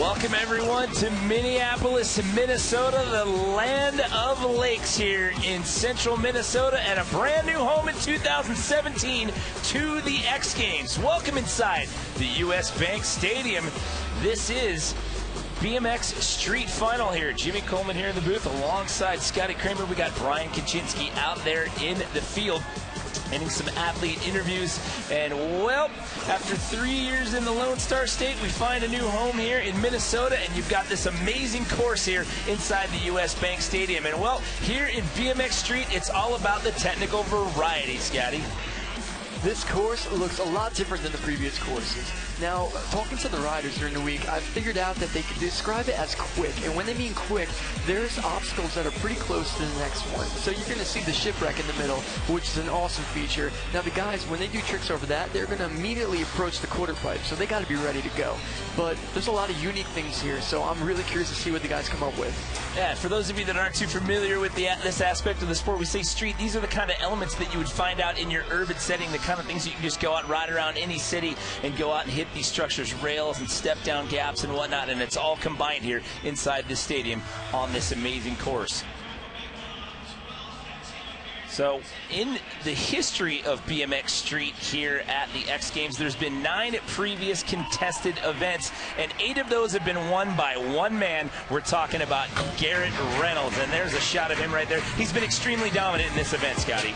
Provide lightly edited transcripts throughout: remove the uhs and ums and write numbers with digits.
Welcome everyone to Minneapolis, Minnesota, the land of lakes here in central Minnesota, and a brand new home in 2017 to the X Games. Welcome inside the US Bank Stadium. This is BMX Street Final here. Jimmy Coleman here in the booth alongside Scotty Kramer. We got Brian Kaczynski out there in the field, getting some athlete interviews. And well, after 3 years in the Lone Star State, we find a new home here in Minnesota, and you've got this amazing course here inside the US Bank Stadium. And well, here in BMX Street, it's all about the technical variety, Scotty. This course looks a lot different than the previous courses. Now, talking to the riders during the week, I've figured out that they can describe it as quick. And when they mean quick, there's obstacles that are pretty close to the next one. So you're going to see the shipwreck in the middle, which is an awesome feature. Now, the guys, when they do tricks over that, they're going to immediately approach the quarter pipe. So they got to be ready to go. But there's a lot of unique things here, so I'm really curious to see what the guys come up with. Yeah, for those of you that aren't too familiar with this aspect of the sport, we say street. These are the kind of elements that you would find out in your urban setting, the kind of things you can just go out and ride around any city and go out and hit these structures, rails and step down gaps and whatnot, and it's all combined here inside this stadium on this amazing course. So in the history of BMX Street here at the X Games, there's been 9 previous contested events, and 8 of those have been won by one man. We're talking about Garrett Reynolds, and there's a shot of him right there. He's been extremely dominant in this event, Scotty.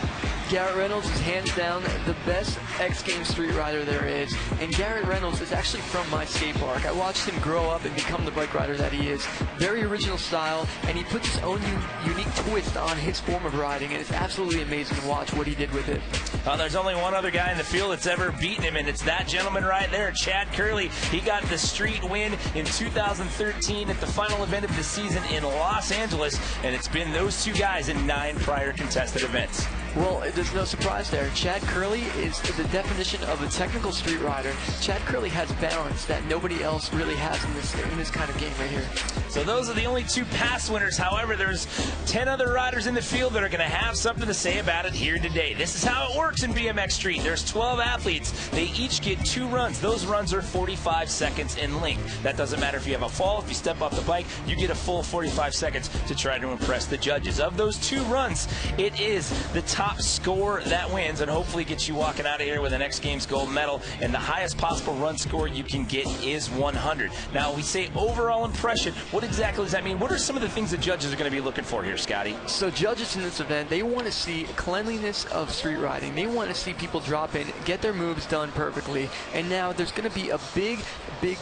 Garrett Reynolds is hands down the best X Games street rider there is, and Garrett Reynolds is actually from my skate park. I watched him grow up and become the bike rider that he is. Very original style, and he puts his own unique twist on his form of riding, and it's absolutely amazing to watch what he did with it. Well, there's only one other guy in the field that's ever beaten him, and it's that gentleman right there, Shad Curly. He got the street win in 2013 at the final event of the season in Los Angeles, and it's been those two guys in 9 prior contested events. Well, there's no surprise there. Shad Curly is the definition of a technical street rider. Shad Curly has balance that nobody else really has in this kind of game right here. So those are the only 2 past winners. However, there's 10 other riders in the field that are going to have something to say about it here today. This is how it works in BMX Street. There's 12 athletes. They each get 2 runs. Those runs are 45 seconds in length. That doesn't matter if you have a fall. If you step off the bike, you get a full 45 seconds to try to impress the judges. Of those 2 runs, it is the top score that wins and hopefully gets you walking out of here with an X Games gold medal, and the highest possible run score you can get is 100. Now, we say overall impression. What exactly does that mean? What are some of the things the judges are going to be looking for here, Scotty? So judges in this event, they want to see cleanliness of street riding. They want to see people drop in, get their moves done perfectly, and now there's going to be a big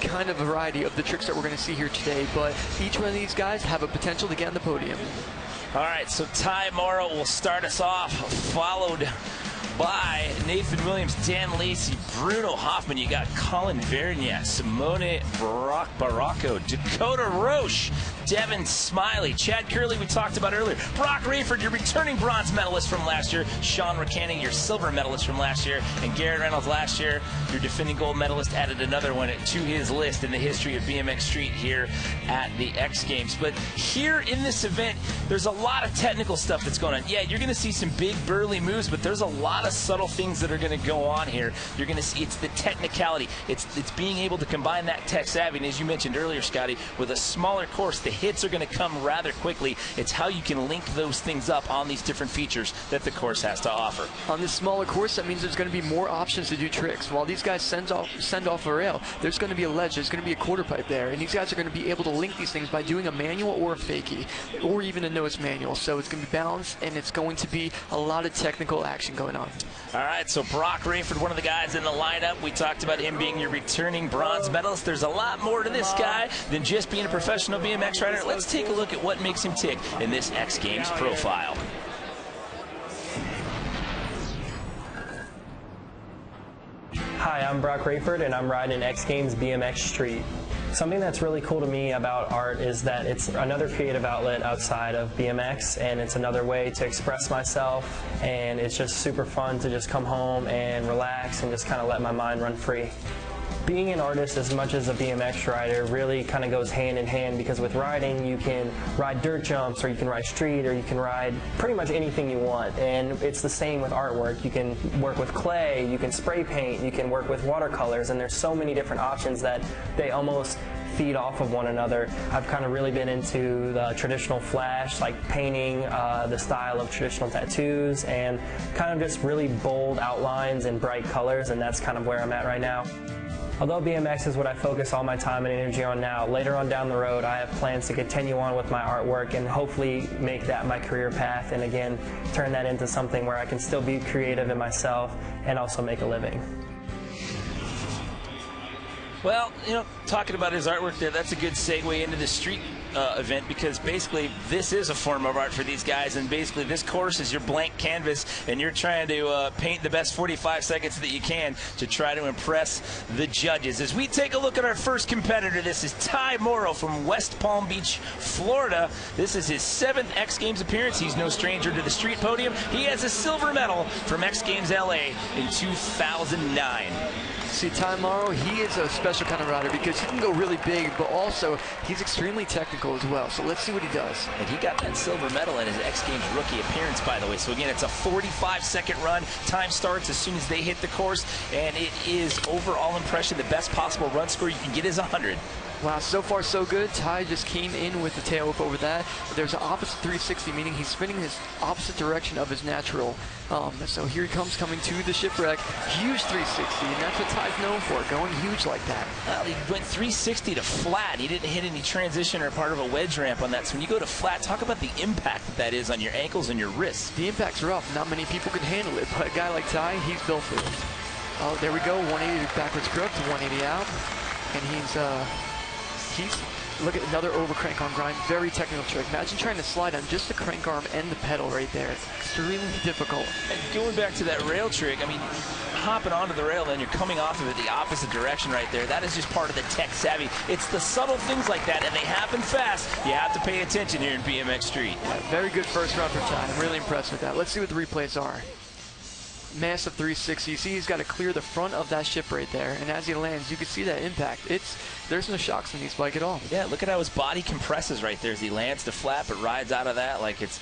kind of variety of the tricks that we're going to see here today, but each one of these guys have a potential to get on the podium. All right, so Ty Mauro will start us off, followed by Nathan Williams, Dan Lacey, Bruno Hoffman. You got Colin Variax, Simone Baracco, Dakota Roche, Devon Smiley, Shad Curly we talked about earlier, Brock Rayford, your returning bronze medalist from last year, Sean Recanning, your silver medalist from last year, and Garrett Reynolds last year, your defending gold medalist, added another one to his list in the history of BMX Street here at the X Games. But here in this event, there's a lot of technical stuff that's going on. Yeah, you're going to see some big burly moves, but there's a lot of subtle things that are going to go on here. You're going to see it's the technicality. It's being able to combine that tech savvy, and as you mentioned earlier, Scotty, with a smaller course, the hits are going to come rather quickly. It's how you can link those things up on these different features that the course has to offer. On this smaller course, that means there's going to be more options to do tricks. While these guys send off a rail, there's going to be a ledge, there's going to be a quarter pipe there, and these guys are going to be able to link these things by doing a manual or a fakie, or even a nose manual. So it's going to be balanced, and it's going to be a lot of technical action going on. All right, so Brock Rayford, one of the guys in the lineup. We talked about him being your returning bronze medalist. There's a lot more to this guy than just being a professional BMX rider. Let's take a look at what makes him tick in this X Games profile. Hi, I'm Brock Rayford, and I'm riding X Games BMX Street. Something that's really cool to me about art is that it's another creative outlet outside of BMX, and it's another way to express myself, and it's just super fun to just come home and relax and just kind of let my mind run free. Being an artist as much as a BMX rider really kind of goes hand in hand, because with riding you can ride dirt jumps, or you can ride street, or you can ride pretty much anything you want. And it's the same with artwork. You can work with clay, you can spray paint, you can work with watercolors, and there's so many different options that they almost feed off of one another. I've kind of really been into the traditional flash, like painting the style of traditional tattoos and kind of just really bold outlines and bright colors, and that's kind of where I'm at right now. Although BMX is what I focus all my time and energy on now, later on down the road I have plans to continue on with my artwork and hopefully make that my career path, and again turn that into something where I can still be creative in myself and also make a living. Well, you know, talking about his artwork there, that's a good segue into the street event, because basically this is a form of art for these guys, and basically this course is your blank canvas, and you're trying to paint the best 45 seconds that you can to try to impress the judges. As we take a look at our first competitor, this is Ty Mauro from West Palm Beach, Florida. This is his 7th X Games appearance. He's no stranger to the street podium. He has a silver medal from X Games LA in 2009. See, Ty Mauro, he is a special kind of rider because he can go really big, but also he's extremely technical as well. So let's see what he does. And he got that silver medal in his X Games rookie appearance, by the way. So again, it's a 45-second run. Time starts as soon as they hit the course, and it is overall impression. The best possible run score you can get is 100. Wow, so far so good. Ty just came in with the tail whip over that. There's an opposite 360, meaning he's spinning his opposite direction of his natural. So here he comes, coming to the shipwreck. Huge 360, and that's what Ty's known for, going huge like that. Well, he went 360 to flat. He didn't hit any transition or part of a wedge ramp on that. So when you go to flat, talk about the impact that is on your ankles and your wrists. The impact's rough. Not many people can handle it, but a guy like Ty, he's built for it. Oh, there we go. 180 backwards crook to 180 out, and look at another over crank arm grind. Very technical trick. Imagine trying to slide on just the crank arm and the pedal right there. It's extremely difficult. And going back to that rail trick, I mean, hopping onto the rail, then you're coming off of it the opposite direction right there. That is just part of the tech savvy. It's the subtle things like that, and they happen fast. You have to pay attention here in BMX Street. Yeah, very good first run for Ty. I'm really impressed with that. Let's see what the replays are. Massive 360. You see he's got to clear the front of that ship right there, and as he lands you can see that impact. There's no shocks in these bike at all. Yeah, look at how his body compresses right there as he lands to flat, but rides out of that like it's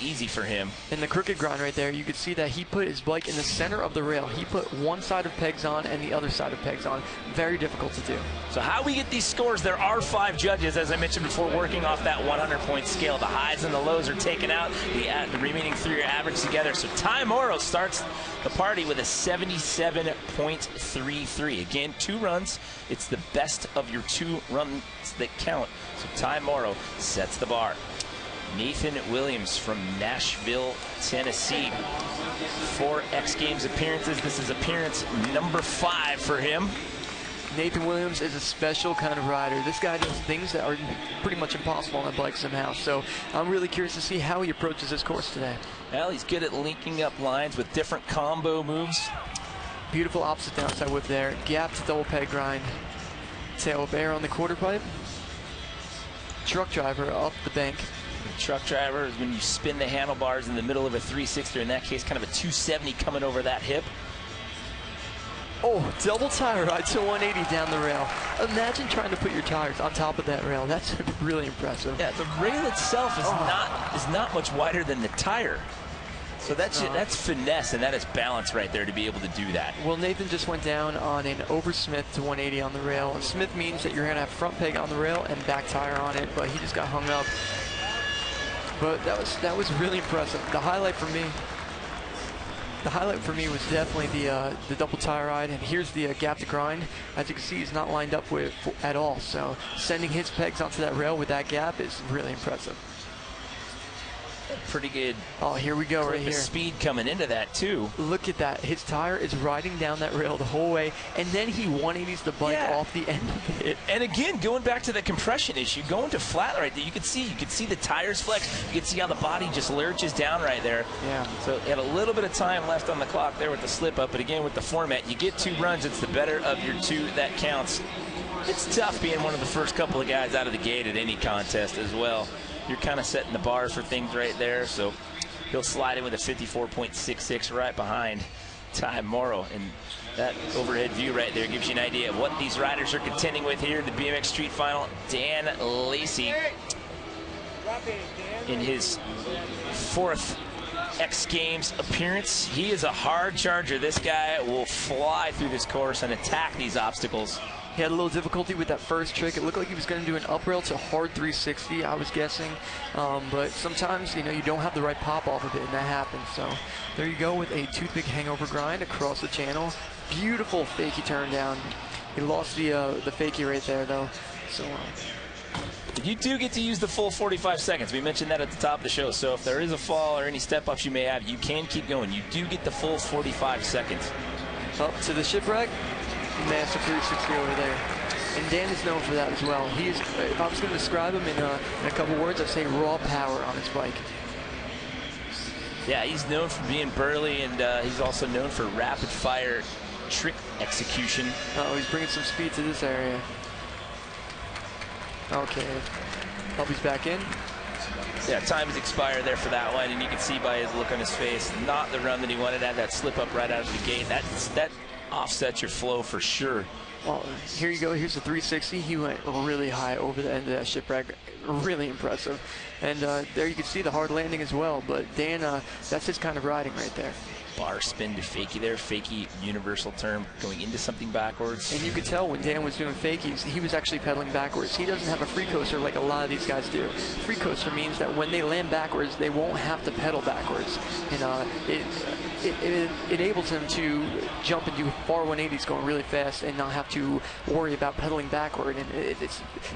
easy for him. In the crooked grind right there, you could see that he put his bike in the center of the rail. He put one side of pegs on and the other side of pegs on. Very difficult to do. So how we get these scores, there are 5 judges, as I mentioned before, working off that 100-point scale. The highs and the lows are taken out. The remaining 3 are averaged together. So Ty Mauro starts the party with a 77.33. Again, 2 runs. It's the best of your 2 runs that count. So Ty Mauro sets the bar. Nathan Williams from Nashville, Tennessee. 4 X Games appearances. This is appearance number 5 for him. Nathan Williams is a special kind of rider. This guy does things that are pretty much impossible on a bike somehow. So I'm really curious to see how he approaches this course today. Well, he's good at linking up lines with different combo moves. Beautiful opposite downside whip there. Gap to double peg grind. Tail bear on the quarter pipe. Truck driver up the bank. The truck driver is when you spin the handlebars in the middle of a 360, or in that case, kind of a 270 coming over that hip. Oh, double tire ride to 180 down the rail. Imagine trying to put your tires on top of that rail. That's really impressive. Yeah, the rail itself is not much wider than the tire. So that's finesse, and that is balance right there to be able to do that. Well, Nathan just went down on an over Smith to 180 on the rail. And Smith means that you're going to have front peg on the rail and back tire on it, but he just got hung up. But that was really impressive. The highlight for me was definitely the double tire ride, and here's the gap to grind. As you can see, he's not lined up with at all. So sending his pegs onto that rail with that gap is really impressive. Pretty good. Oh, here we go right here. Speed coming into that too. Look at that. His tire is riding down that rail the whole way, and then he 180s the bike off the end of it. And again, going back to the compression issue, going to flat right there, you could see the tires flex. You could see how the body just lurches down right there. Yeah. So he had a little bit of time left on the clock there with the slip up, but again with the format, you get 2 runs. It's the better of your 2 that counts. It's tough being one of the first couple of guys out of the gate at any contest as well. You're kind of setting the bar for things right there, so he'll slide in with a 54.66 right behind Ty Mauro. And that overhead view right there gives you an idea of what these riders are contending with here in the BMX Street Final. Dan Lacey in his 4th X Games appearance. He is a hard charger. This guy will fly through this course and attack these obstacles. He had a little difficulty with that first trick. It looked like he was going to do an up rail to hard 360, I was guessing. But sometimes, you know, you don't have the right pop off of it, and that happens. So there you go with a toothpick hangover grind across the channel. Beautiful fakie turn down. He lost the fakie right there, though. So you do get to use the full 45 seconds. We mentioned that at the top of the show. So if there is a fall or any step-ups you may have, you can keep going. You do get the full 45 seconds. Up to the shipwreck. Massive 360 over there. And Dan is known for that as well. He is, if I was going to describe him in a couple words, I'd say raw power on his bike. Yeah, he's known for being burly, and he's also known for rapid-fire trick execution. Oh, he's bringing some speed to this area. Okay, Bubby's back in. Yeah, time has expired there for that one, and you can see by his look on his face, not the run that he wanted. Had that slip up right out of the gate. That offsets your flow for sure. Well, here you go. Here's the 360. He went really high over the end of that shipwreck. Really impressive. And there you can see the hard landing as well. But Dan, that's his kind of riding right there. Bar spin to fakie there. Fakie, universal term, going into something backwards. And you could tell when Dan was doing fakies, he was actually pedaling backwards. He doesn't have a free coaster like a lot of these guys do. Free coaster means that when they land backwards, they won't have to pedal backwards. And it enables him to jump and do far 180s going really fast and not have to worry about pedaling backward. And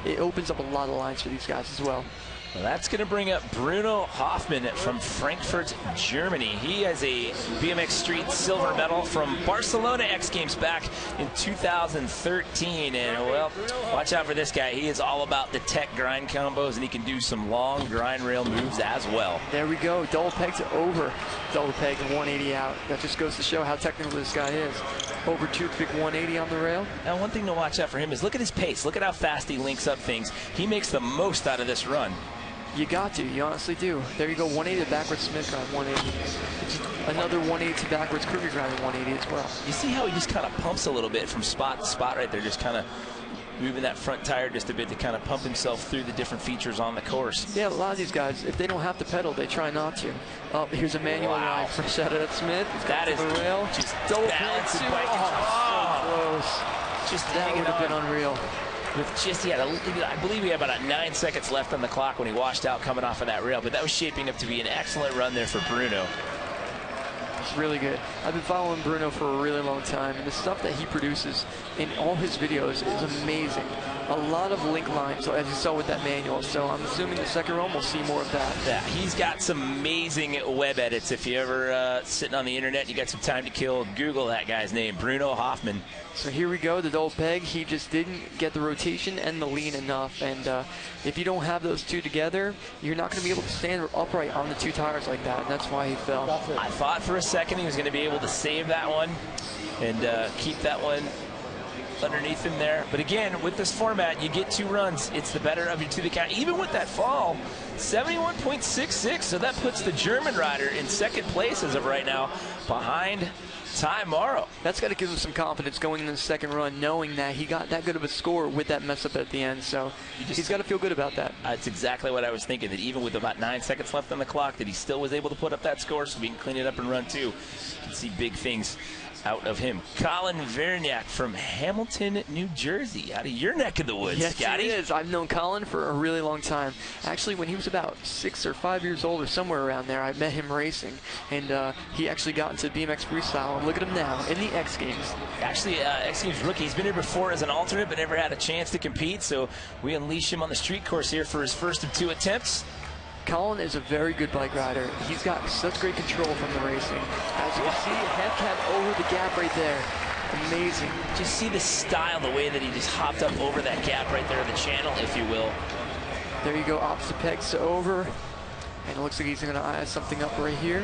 it opens up a lot of lines for these guys as well. Well, that's going to bring up Bruno Hoffmann from Frankfurt, Germany. He has a BMX Street silver medal from Barcelona X Games back in 2013. And, well, watch out for this guy. He is all about the tech grind combos, and he can do some long grind rail moves as well. There we go. Double peg to over. Double peg and 180 out. That just goes to show how technical this guy is. Over toothpick 180 on the rail. Now, one thing to watch out for him is look at his pace. Look at how fast he links up things. He makes the most out of this run. You got to. You honestly do. There you go. 180 to backwards Smith grind, 180. Another 180 to backwards Kruger grind, 180 as well. You see how he just kind of pumps a little bit from spot to spot right there, just kind of moving that front tire just a bit to kind of pump himself through the different features on the course. Yeah, a lot of these guys, if they don't have to pedal, they try not to. Oh, here's a manual line from Shad Smith. That is the rail. Just double balanced peg. bike. Oh, so close. Just that would have been unreal. With just, yeah, I believe we had about 9 seconds left on the clock when he washed out coming off of that rail, but that was shaping up to be an excellent run there for Bruno. It's really good. I've been following Bruno for a really long time, and the stuff that he produces in all his videos is amazing. A lot of link lines, as you saw with that manual, so I'm assuming the second run we'll see more of that. Yeah, he's got some amazing web edits. If you ever sitting on the internet, you got some time to kill, Google that guy's name, Bruno Hoffmann. So here we go, the double peg. He just didn't get the rotation and the lean enough, and if you don't have those two together, you're not going to be able to stand upright on the two tires like that, and that's why he fell. I thought for a second he was going to be able to save that one and keep that one underneath him there. But again, with this format, you get 2 runs. It's the better of your to the count. Even with that fall, 71.66. So that puts the German rider in second place as of right now, behind Mauro. That's got to give him some confidence going into the second run, knowing that he got that good of a score with that mess up at the end. So he's got to feel good about that. That's exactly what I was thinking, that even with about 9 seconds left on the clock, that he still was able to put up that score, so we can clean it up and run 2. You can see big things out of him. Colin Variax from Hamilton, New Jersey, out of your neck of the woods. Yes, Scotty. he is. I've known Colin for a really long time. Actually, when he was about 6 or 5 years old or somewhere around there, I met him racing, and he actually got into BMX freestyle, and look at him now in the X Games. Actually, X Games rookie. He's been here before as an alternate, but never had a chance to compete, so we unleash him on the street course here for his first of 2 attempts. Colin is a very good bike rider. He's got such great control from the racing. As you can see, head cap over the gap right there. Amazing. Just see the style, the way that he just hopped up over that gap right there in the channel, if you will. There you go, opposite pegs to over. And it looks like he's going to eye something up right here.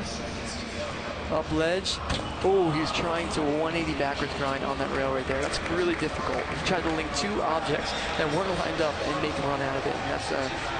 Up ledge. Oh, he was trying to 180 backwards grind on that rail right there. That's really difficult. He tried to link 2 objects that weren't lined up and make him run out of it. And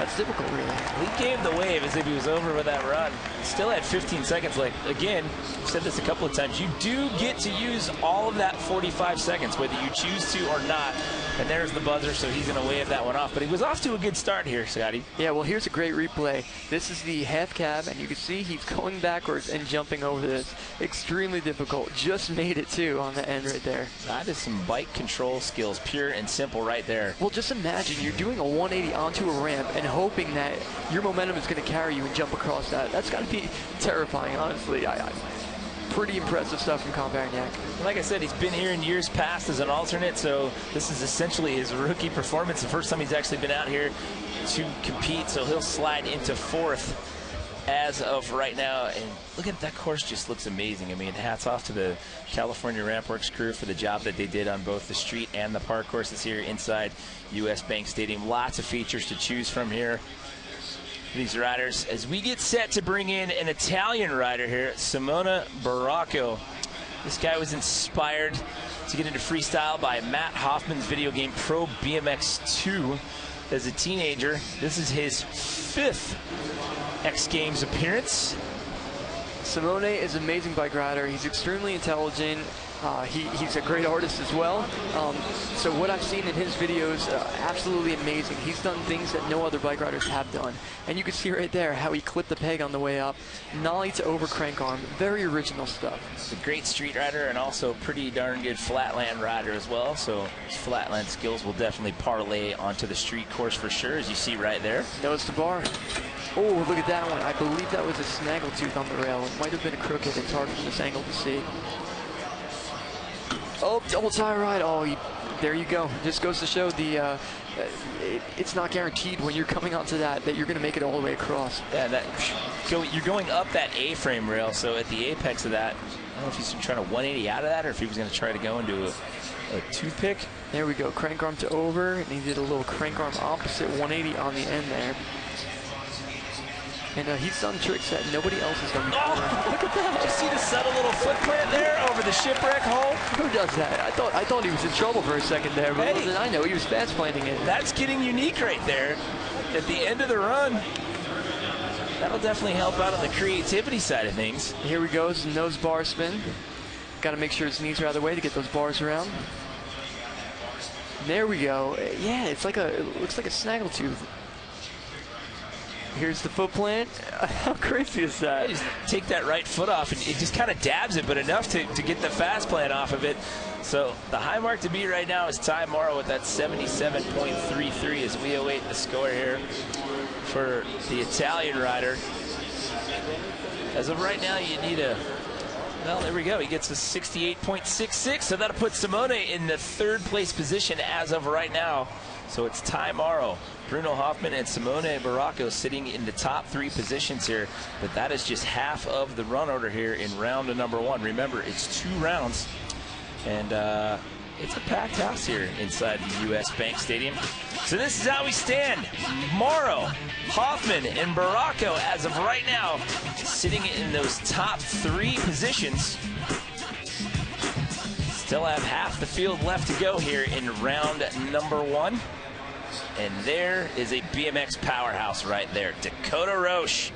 that's difficult, really. He gave the wave as if he was over with that run. Still had 15 seconds left. Again, I've said this a couple of times. You do get to use all of that 45 seconds, whether you choose to or not. And there's the buzzer, so he's going to wave that one off. But he was off to a good start here, Scotty. Yeah, well, here's a great replay. This is the half cab, and you can see he's going backwards and jumping over this. this. Extremely difficult. Just made it, too, on the end right there. That is some bike control skills, pure and simple right there. Well, just imagine you're doing a 180 onto a ramp and hoping that your momentum is going to carry you and jump across that. That's got to be terrifying, honestly. Pretty impressive stuff from Colin Variax. Like I said, he's been here in years past as an alternate, so this is essentially his rookie performance. The first time he's actually been out here to compete, so he'll slide into 4th as of right now. And look at that course, just looks amazing. I mean, hats off to the California Rampworks crew for the job that they did on both the street and the park courses here inside US Bank Stadium. Lots of features to choose from here. These riders, as we get set to bring in an Italian rider here, Simone Baracco. This guy was inspired to get into freestyle by Matt Hoffman's video game Pro BMX 2 as a teenager. This is his 5th X Games appearance. Simone is an amazing bike rider. He's extremely intelligent. He's a great artist as well. So what I've seen in his videos, absolutely amazing. He's done things that no other bike riders have done. And you can see right there how he clipped the peg on the way up. Nollie to over crank arm. Very original stuff. He's a great street rider and also pretty darn good flatland rider as well. So his flatland skills will definitely parlay onto the street course for sure, as you see right there. Nose to bar. Oh, look at that one. I believe that was a snaggletooth on the rail. It might have been a crooked. It's hard from this angle to see. Oh, double tie ride. Oh, there you go. Just goes to show the it's not guaranteed when you're coming onto that you're going to make it all the way across. Yeah, you're going up that A-frame rail, so at the apex of that, I don't know if he's trying to 180 out of that or if he was going to try to go into a toothpick. There we go. Crank arm to over, and he did a little crank arm opposite 180 on the end there. And he's done tricks that nobody else has done before. Oh, look at that. Did you see the subtle little foot plant there over the shipwreck hole? Who does that? I thought he was in trouble for a second there, but little did I know he was fast planting it. That's getting unique right there at the end of the run. That'll definitely help out on the creativity side of things. Here we go, some nose bar spin. Got to make sure his knees are out of the way to get those bars around. There we go. Yeah, it looks like a snaggletooth. Here's the foot plant. How crazy is that? Just take that right foot off, and it just kind of dabs it, but enough to get the fast plant off of it. So the high mark to beat right now is Ty Mauro with that 77.33 as we await the score here for the Italian rider. As of right now, you need well, there we go. He gets a 68.66, so that'll put Simone in the 3rd place position as of right now. So it's Ty Mauro, Bruno Hoffman, and Simone Baracco sitting in the top 3 positions here. But that is just half of the run order here in round number 1. Remember, it's 2 rounds, and it's a packed house here inside the US Bank Stadium. So this is how we stand. Mauro, Hoffman, and Baracco, as of right now, sitting in those top 3 positions. Still have half the field left to go here in round number 1. And there is a BMX powerhouse right there. Dakota Roche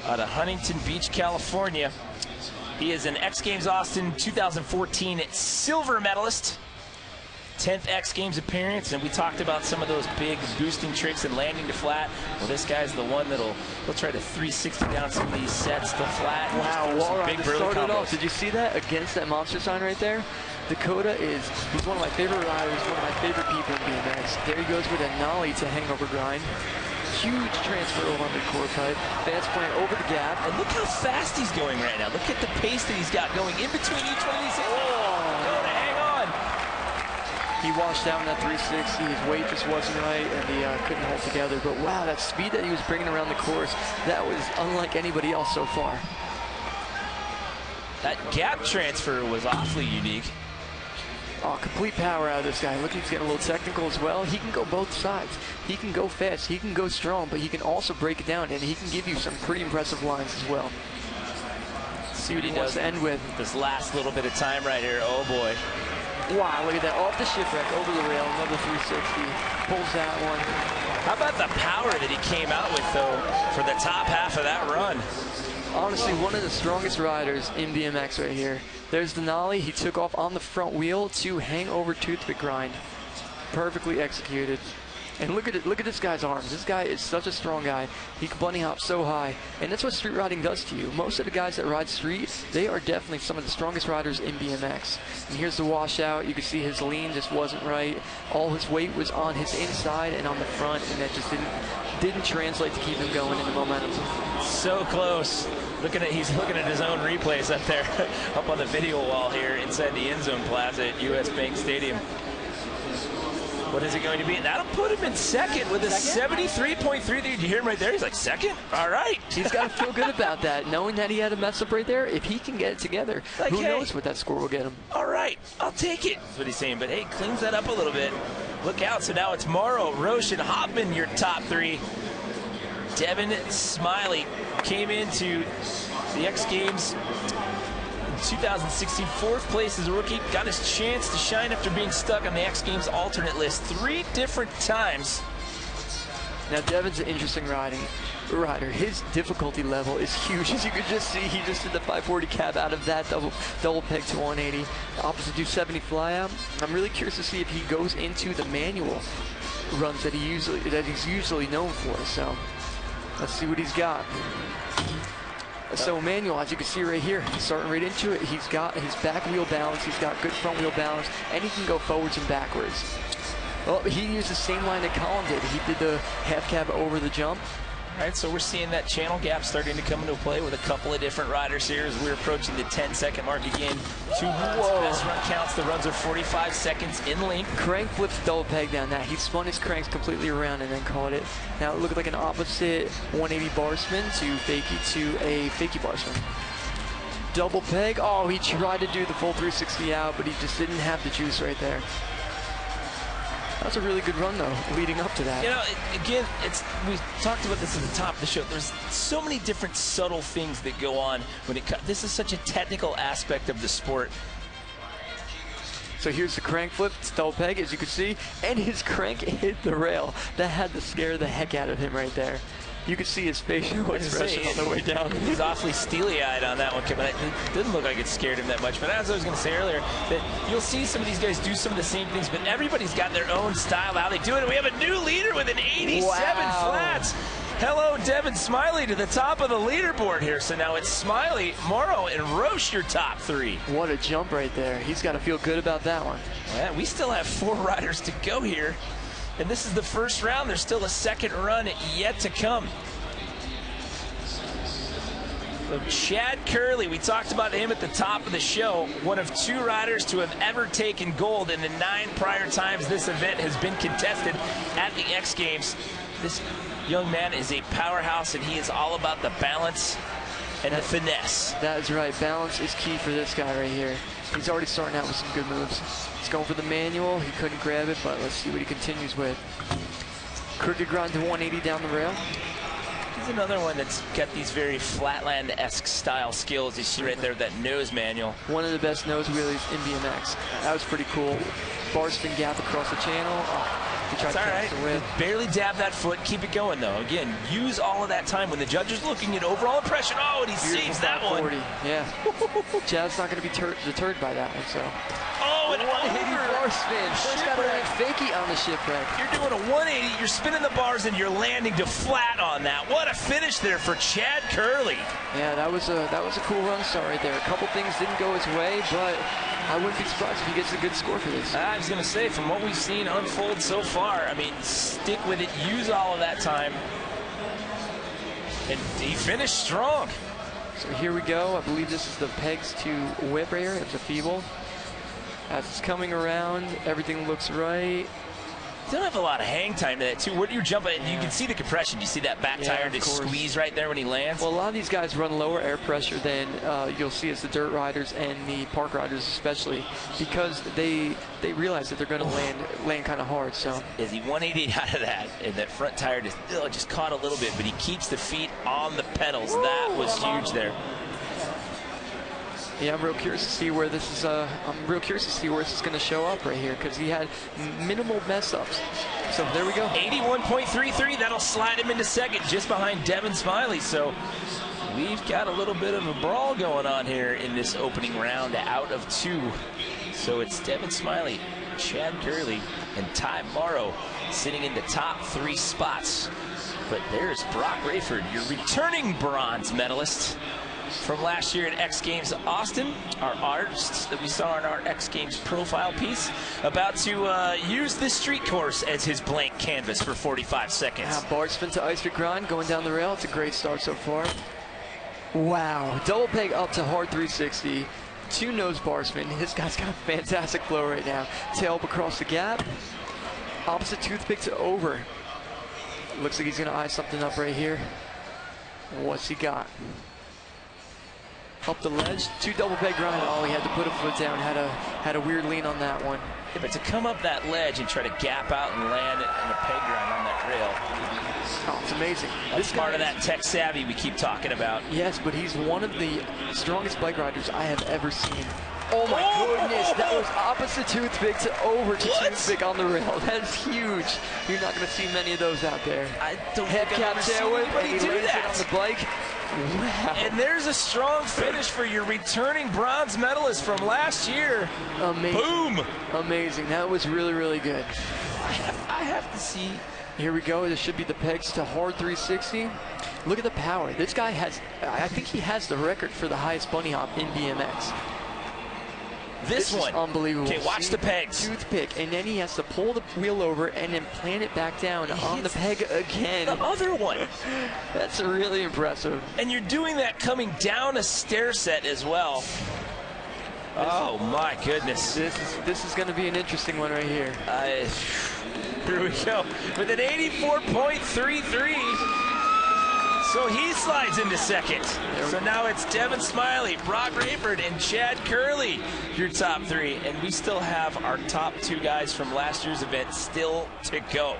out of Huntington Beach, California. He is an X Games Austin 2014 silver medalist. 10th X Games appearance, and we talked about some of those big boosting tricks and landing to flat. Well, this guy's the one he'll try to 360 down some of these sets to flat. Wow, all right, big burly combos. off. Did you see that against that monster sign right there? Dakota he's one of my favorite riders, one of my favorite people in BMX. There he goes with a nollie to hangover grind. Huge transfer over on the core pipe. Fast plant over the gap. And look how fast he's going right now. Look at the pace that he's got going in between each one of these hits. Dakota, hang on. He washed down that 360. His weight just wasn't right, and he couldn't hold together. But wow, that speed that he was bringing around the course, that was unlike anybody else so far. That gap transfer was awfully unique. Oh, complete power out of this guy. Look, he's getting a little technical as well. He can go both sides. He can go fast, he can go strong, but he can also break it down, and he can give you some pretty impressive lines as well. See what he does to end with. This last little bit of time right here. Oh boy. Wow, look at that. Off the shipwreck, over the rail, another 360. Pulls that one. How about the power that he came out with, though, for the top half of that run? Honestly, one of the strongest riders in BMX right here. There's the nollie. He took off on the front wheel to hangover toothpick grind. Perfectly executed. And look at this guy's arms. This guy is such a strong guy. He can bunny hop so high, and that's what street riding does to you. Most of the guys that ride street, they are definitely some of the strongest riders in BMX. And here's the washout. You can see his lean just wasn't right. All his weight was on his inside and on the front, and that just didn't translate to keep him going in the momentum. So close. He's looking at his own replays up there, up on the video wall here inside the end zone plaza at US Bank Stadium. What is it going to be? That'll put him in second with a 73.3. Did you hear him right there? He's like, second? All right. He's got to feel good about that, knowing that he had a mess up right there. If he can get it together, like, who hey, knows what that score will get him. All right, I'll take it. That's what he's saying. But, hey, cleans that up a little bit. Look out. So now it's Mauro, Roche, and Hoffman, your top three. Devon Smiley came into the X Games 2016, 4th place as a rookie, got his chance to shine after being stuck on the X Games alternate list 3 different times. Now Devon's an interesting rider. His difficulty level is huge. As you can just see, he just did the 540 cab out of that double peg to 180. Opposite 270 fly out. I'm really curious to see if he goes into the manual runs that he's usually known for. So let's see what he's got. So manual, as you can see right here, starting right into it, he's got his back wheel balance, he's got good front wheel balance, and he can go forwards and backwards. Well, he used the same line that Colin did. He did the half cab over the jump. All right, so we're seeing that channel gap starting to come into play with a couple of different riders here as we're approaching the 10-second mark again. 2 best run counts. The runs are 45 seconds in length. Crank flips double peg down that. He spun his cranks completely around and then caught it. Now it looked like an opposite 180 bar spin to fakie to a fakie bar spin. Double peg. Oh, he tried to do the full 360 out, but he just didn't have the juice right there. That's a really good run, though, leading up to that. You know, again, we talked about this at the top of the show. There's so many different subtle things that go on when this is such a technical aspect of the sport. So here's the crank flip, double peg, as you can see, and his crank hit the rail. That had to scare the heck out of him right there. You could see his facial expression on the way down. He's awfully steely-eyed on that one. It didn't look like it scared him that much. But as I was going to say earlier, that you'll see some of these guys do some of the same things, but everybody's got their own style how they do it. And we have a new leader with an 87 flats. Hello, Devon Smiley to the top of the leaderboard here. So now it's Smiley, Mauro, and Roche, your top 3. What a jump right there. He's got to feel good about that one. Yeah, we still have 4 riders to go here. And this is the first round. There's still a second run yet to come. So Shad Curly, we talked about him at the top of the show, one of 2 riders to have ever taken gold in the 9 prior times this event has been contested at the X Games. This young man is a powerhouse, and he is all about the balance and the finesse. That is right. Balance is key for this guy right here. He's already starting out with some good moves. He's going for the manual. He couldn't grab it, but let's see what he continues with. Crooked grind to 180 down the rail. He's another one that's got these very flatland-esque style skills. You see right there that nose manual. One of the best nose wheelies in BMX. That was pretty cool. Barspin gap across the channel. Oh, he tried to catch the whip. Barely dab that foot. Keep it going, though. Again, use all of that time when the judge is looking at overall impression. Oh, and he saves that one. Yeah. Chad's not going to be deterred by that one, so. Oh, and 180 bar spin. First got a fakie on the shipwreck. You're doing a 180, you're spinning the bars, and you're landing to flat on that. What a finish there for Shad Curly. Yeah, that was a cool run start right there. A couple things didn't go his way, but I wouldn't be surprised if he gets a good score for this. I was going to say, from what we've seen unfold so far, I mean, stick with it, use all of that time. And he finished strong. So here we go. I believe this is the pegs to whip right here. It's a feeble. As it's coming around, everything looks right. Don't have a lot of hang time to that, too. Where do you jump at? You can see the compression. You see that back tire just squeeze right there when he lands? Well, a lot of these guys run lower air pressure than you'll see as the dirt riders and the park riders especially, because they realize that they're going to land kind of hard. So as he 180 out of that, and that front tire just caught a little bit, but he keeps the feet on the pedals. That was huge there. Yeah, I'm real curious to see where this is. I'm real curious to see where this is going to show up right here, because he had minimal mess ups. So there we go. 81.33. That'll slide him into second, just behind Devon Smiley. So we've got a little bit of a brawl going on here in this opening round out of 2. So it's Devon Smiley, Shad Curly, and Ty Mauro sitting in the top 3 spots. But there's Brock Rayford, your returning bronze medalist from last year at X Games Austin, our artist that we saw in our X Games profile piece, about to use this street course as his blank canvas for 45 seconds. Yeah, Barspin to ice pick grind, going down the rail. It's a great start so far. Wow, double peg up to hard 360. 2 nose Barspin. This guy's got a fantastic flow right now. Tail up across the gap. Opposite toothpick to over. Looks like he's going to eye something up right here. What's he got? Up the ledge, 2 double peg grind. Oh, he had to put a foot down. Had a weird lean on that one. Yeah, but to come up that ledge and try to gap out and land on a peg grind on that rail. Oh, it's amazing. That's part of that tech savvy we keep talking about. Yes, but he's one of the strongest bike riders I have ever seen. Oh my goodness, that was opposite toothpick to over to toothpick on the rail. That is huge. You're not going to see many of those out there. I don't Head think I've cap ever seen tailwhip, anybody and he do lands it that. on the bike. Wow. And there's a strong finish for your returning bronze medalist from last year. Amazing. Boom. Amazing. That was really, really good. I have to see. Here we go. This should be the pegs to hard 360. Look at the power. This guy has, I think he has the record for the highest bunny hop in BMX. This one. Is unbelievable. Okay, watch See? the pegs. Toothpick, and then he has to pull the wheel over and then plant it back down on the peg again. The other one. That's really impressive. And you're doing that coming down a stair set as well. Oh my goodness. This is going to be an interesting one right here. Here we go with an 84.33. So he slides into second. So now it's Devon Smiley, Brock Rayford, and Shad Curly, your top 3. And we still have our top 2 guys from last year's event still to go.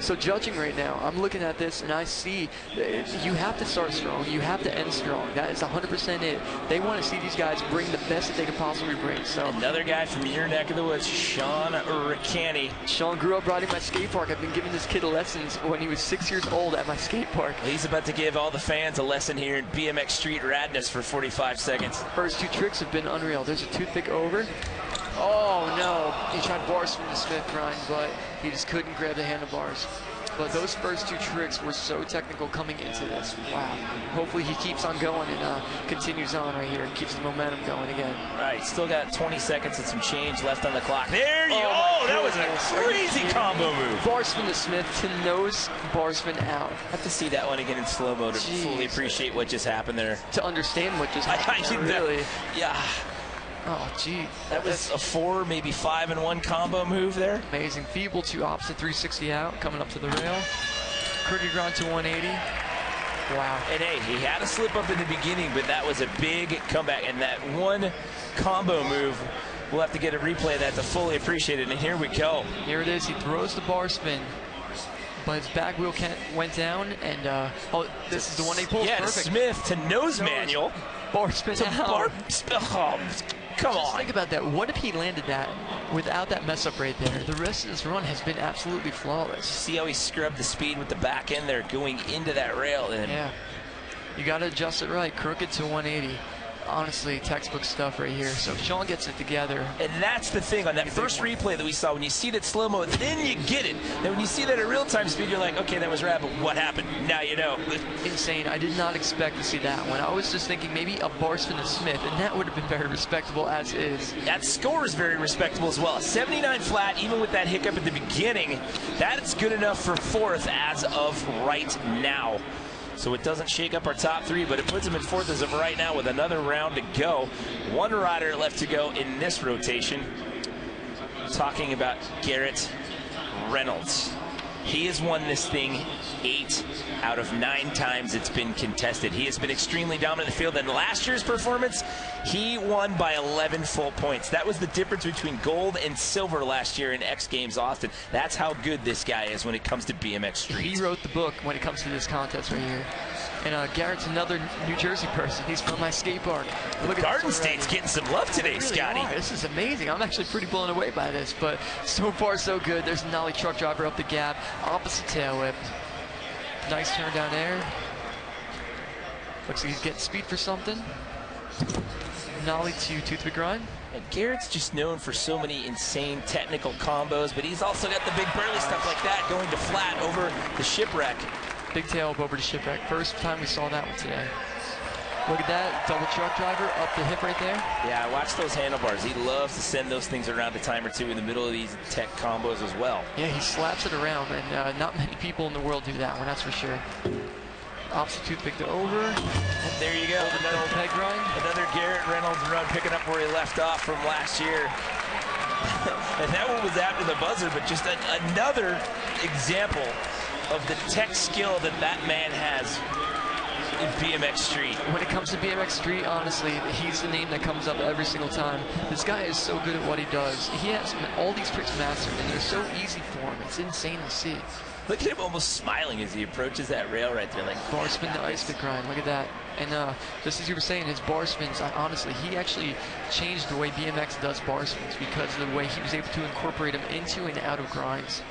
So judging right now, I'm looking at this and I see you have to start strong. You have to end strong. That is 100% it. They want to see these guys bring the best that they can possibly bring. So another guy from your neck of the woods, Sean Ricani. Sean grew up riding my skate park. I've been giving this kid lessons when he was 6 years old at my skate park. He's about to give all the fans a lesson here in BMX Street Radness for 45 seconds. First 2 tricks have been unreal. There's a toothpick over. Oh no, he tried Barspin the Smith grind, but he just couldn't grab the handlebars. But those first 2 tricks were so technical coming into this. Wow. Hopefully he keeps on going and continues on right here and keeps the momentum going again. All right, still got 20 seconds and some change left on the clock. There you go. Oh, That was a crazy combo move. Barspin the Smith to nose Barspin out. I have to see that one again in slow-mo to fully appreciate what just happened there. To understand what just happened, really. Yeah. Oh, gee. That was a 4, maybe 5-in-1 combo move there. Amazing. Feeble to opposite 360 out, coming up to the rail. Crooked ground to 180. Wow. And hey, he had a slip up in the beginning, but that was a big comeback. And that one combo move, we'll have to get a replay of that to fully appreciate it. And here we go. Here it is. He throws the bar spin, but his back wheel went down. And oh, this is the one he pulls. Yeah, perfect. Smith to nose manual. Bar spin to out. bar oh, come Just on. think about that. What if he landed that without that mess up right there? The rest of this run has been absolutely flawless. See how he scrubbed the speed with the back end there going into that rail. And yeah. You got to adjust it right. Crooked to 180. Honestly, textbook stuff right here. So Sean gets it together. And that's the thing on that first replay that we saw. When you see that slow-mo, then you get it. Then when you see that at real-time speed, you're like, okay, that was rad, but what happened? Now you know. Insane. I did not expect to see that one. I was just thinking maybe a Barspin to Smith, and that would have been very respectable as is. That score is very respectable as well. A 79 flat, even with that hiccup at the beginning, that's good enough for 4th as of right now. So it doesn't shake up our top 3, but it puts him in 4th as of right now with another round to go. One rider left to go in this rotation. Talking about Garrett Reynolds. He has won this thing 8 out of 9 times it's been contested. He has been extremely dominant in the field. And last year's performance, he won by 11 full points. That was the difference between gold and silver last year in X Games Austin. That's how good this guy is when it comes to BMX Street. He wrote the book when it comes to this contest right here. And Garrett's another New Jersey person. He's from my skate park. Look at Garden State's getting some love today, really Scotty. This is amazing. I'm actually pretty blown away by this, but so far so good. There's a nollie truck driver up the gap, opposite tail whip. Nice turn down there. Looks like he's getting speed for something. Nollie to toothpick grind. And Garrett's just known for so many insane technical combos, but he's also got the big burly stuff like that, going to flat over the shipwreck. Big tail up over to shipwreck. First time we saw that one today. Look at that, double truck driver up the hip right there. Yeah, watch those handlebars. He loves to send those things around a time or two in the middle of these tech combos as well. Yeah, he slaps it around, and not many people in the world do that one, that's for sure. Opposite toothpick to over. And there you go. Another peg grind. Another Garrett Reynolds run, picking up where he left off from last year. And that one was after the buzzer, but just another example of the tech skill that man has in BMX Street. When it comes to BMX Street, honestly, he's the name that comes up every single time. This guy is so good at what he does. He has all these tricks mastered, and they're so easy for him. It's insane to see. Look at him almost smiling as he approaches that rail right there. Like Barspin to ice pick grind. Look at that. And just as you were saying, his bar spins, honestly, he actually changed the way BMX does bar spins because of the way he was able to incorporate them into and out of grinds.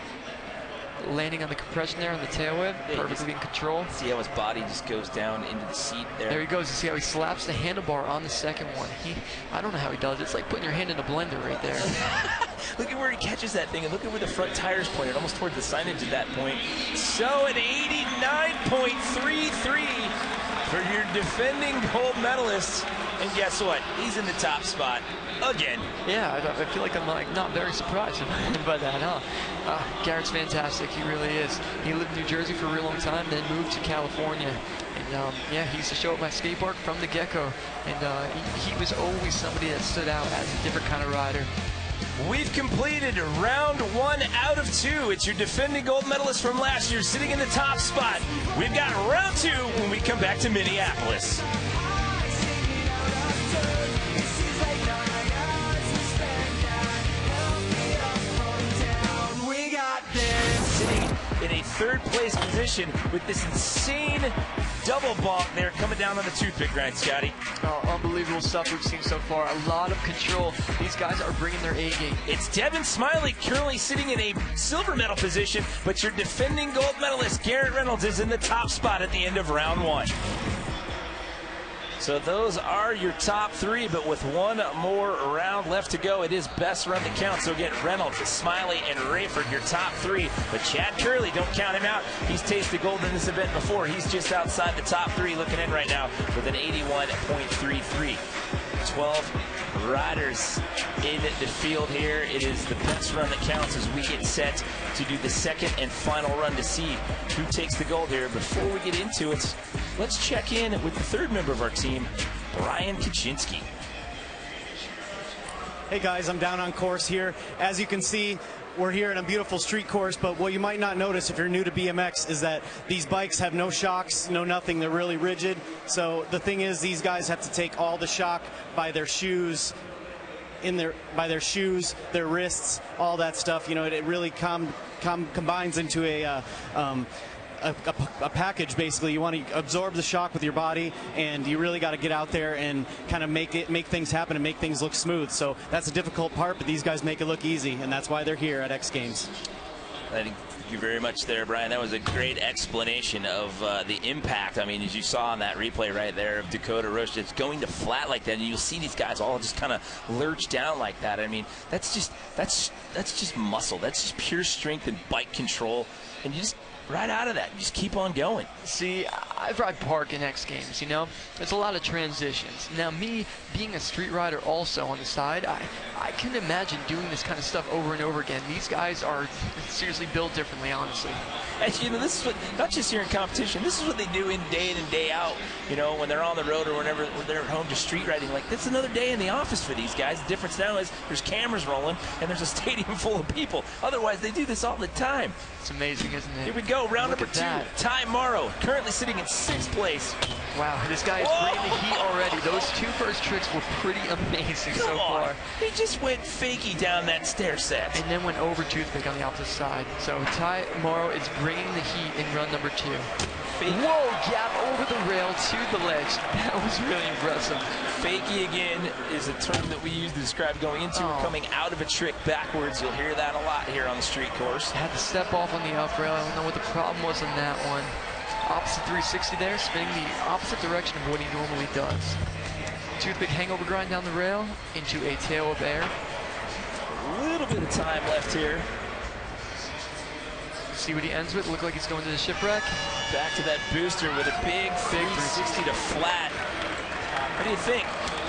Landing on the compression there on the tail whip, perfectly in control. See how his body just goes down into the seat there. There he goes. You see how he slaps the handlebar on the second one. I don't know how he does it. It's like putting your hand in a blender right there. Look at where he catches that thing, and look at where the front tires pointed, almost towards the signage at that point. So an 89.33 for your defending gold medalist. And guess what? He's in the top spot again. Yeah, I feel like I'm not very surprised by that, huh? Garrett's fantastic. He really is. He lived in New Jersey for a real long time, then moved to California. And yeah, he used to show up my skate park from the get-go. And he was always somebody that stood out as a different kind of rider. We've completed round 1 out of 2. It's your defending gold medalist from last year sitting in the top spot. We've got round 2 when we come back to Minneapolis. Sitting in a third place position with this insane double bonk there coming down on the toothpick grind, Scotty. Oh, unbelievable stuff we've seen so far. A lot of control. These guys are bringing their A game. It's Devon Smiley currently sitting in a silver medal position, but your defending gold medalist, Garrett Reynolds, is in the top spot at the end of round 1. So those are your top 3, but with one more round left to go, it is best run to count. So again, Reynolds, Smiley, and Rayford, your top 3. But Shad Curly, don't count him out. He's tasted gold in this event before. He's just outside the top 3 looking in right now with an 81.33. 12 riders in the field here. It is the best run that counts as we get set to do the second and final run to see who takes the gold here. Before we get into it, let's check in with the third member of our team, Brian Kaczynski. Hey guys, I'm down on course here. As you can see, we're here in a beautiful street course, but what you might not notice if you're new to BMX is that these bikes have no shocks, no nothing. They're really rigid. So the thing is, these guys have to take all the shock by their shoes, by their shoes, their wrists, all that stuff. You know, it really combines into a package. Basically, you want to absorb the shock with your body, and you really got to get out there and kind of make things happen and make things look smooth. So that's a difficult part, but these guys make it look easy, and that's why they're here at X Games. Thank you very much there, Brian. That was a great explanation of the impact. I mean, as you saw on that replay right there of Dakota Roche, it's going to flat like that, and you'll see these guys all just kind of lurch down like that. I mean, that's just muscle. That's just pure strength and bike control, and you just right out of that, you just keep on going. See, I've ride park in X Games, you know? There's a lot of transitions. Now, me being a street rider also on the side, I can imagine doing this kind of stuff over and over again. These guys are seriously built differently, honestly. And, you know, this is what, not just here in competition, this is what they do in and day out, you know, when they're on the road or whenever they're at home just street riding. Like, that's another day in the office for these guys. The difference now is there's cameras rolling and there's a stadium full of people. Otherwise, they do this all the time. It's amazing, isn't it? Here we go, round number 2. Ty Mauro, currently sitting in 6th place. Wow, this guy is bringing the heat already. Those 2 first tricks were pretty amazing so far. He just went fakey down that stair set. And then went over toothpick on the opposite side. So Ty Mauro is bringing the heat in run number 2. Whoa, gap over the rail to the ledge. That was really impressive. Fakey again is a term that we use to describe going into or coming out of a trick backwards. You'll hear that a lot here on the street course. Had to step off on the up rail. I don't know what the problem was on that one. Opposite 360 there, spinning the opposite direction of what he normally does. Toothpick hangover grind down the rail into a tail of air. A little bit of time left here. See what he ends with. Look like he's going to the shipwreck. Back to that booster with a big 360 to flat. What do you think?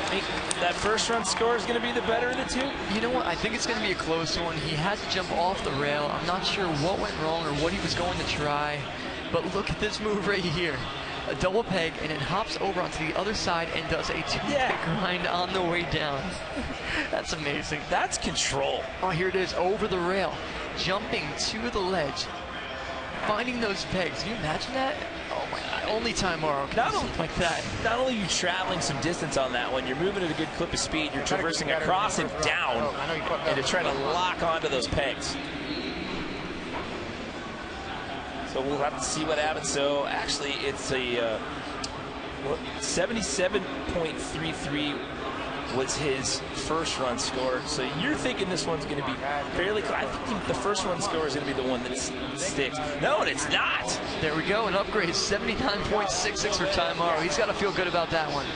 Think that first run score is going to be the better of the two? You know what? I think it's going to be a close one. He had to jump off the rail. I'm not sure what went wrong or what he was going to try. But look at this move right here. A double peg and then hops over onto the other side and does a toothpick grind on the way down. That's amazing. That's control. Oh, here it is, over the rail, jumping to the ledge, finding those pegs. Can you imagine that? Oh my God, only time Mauro can do something like that. Not only are you traveling some distance on that one, you're moving at a good clip of speed, you're traversing across and down, and to try to lock onto those pegs. So we'll have to see what happens. So actually, it's a 77.33 was his first run score. So you're thinking this one's going to be fairly close. I think the first run score is going to be the one that sticks. No, and it's not. There we go, an upgrade, 79.66 for Ty Mauro. He's got to feel good about that one.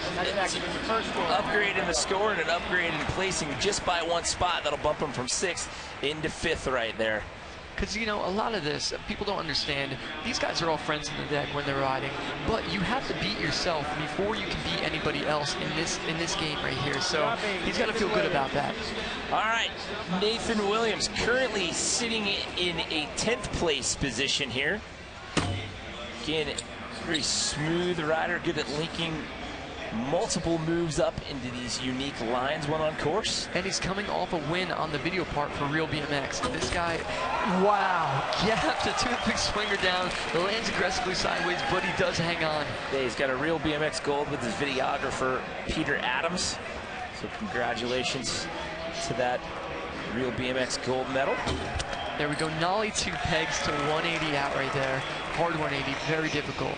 Upgrade in the score and an upgrade in placing just by one spot. That'll bump him from 6th into 5th right there. Because, you know, a lot of this, people don't understand. These guys are all friends in the deck when they're riding, but you have to beat yourself before you can beat anybody else in this game right here. So he's got to feel good about that. All right, Nathan Williams currently sitting in a 10th place position here. Again, very smooth rider, good at linking multiple moves up into these unique lines when on course. And he's coming off a win on the video part for Real BMX. This guy, wow, gap to toothpick swinger down, lands aggressively sideways, but he does hang on. Yeah, he's got a Real BMX gold with his videographer, Peter Adams. So congratulations to that Real BMX gold medal. There we go, nollie 2 pegs to 180 out right there. Hard 180, very difficult.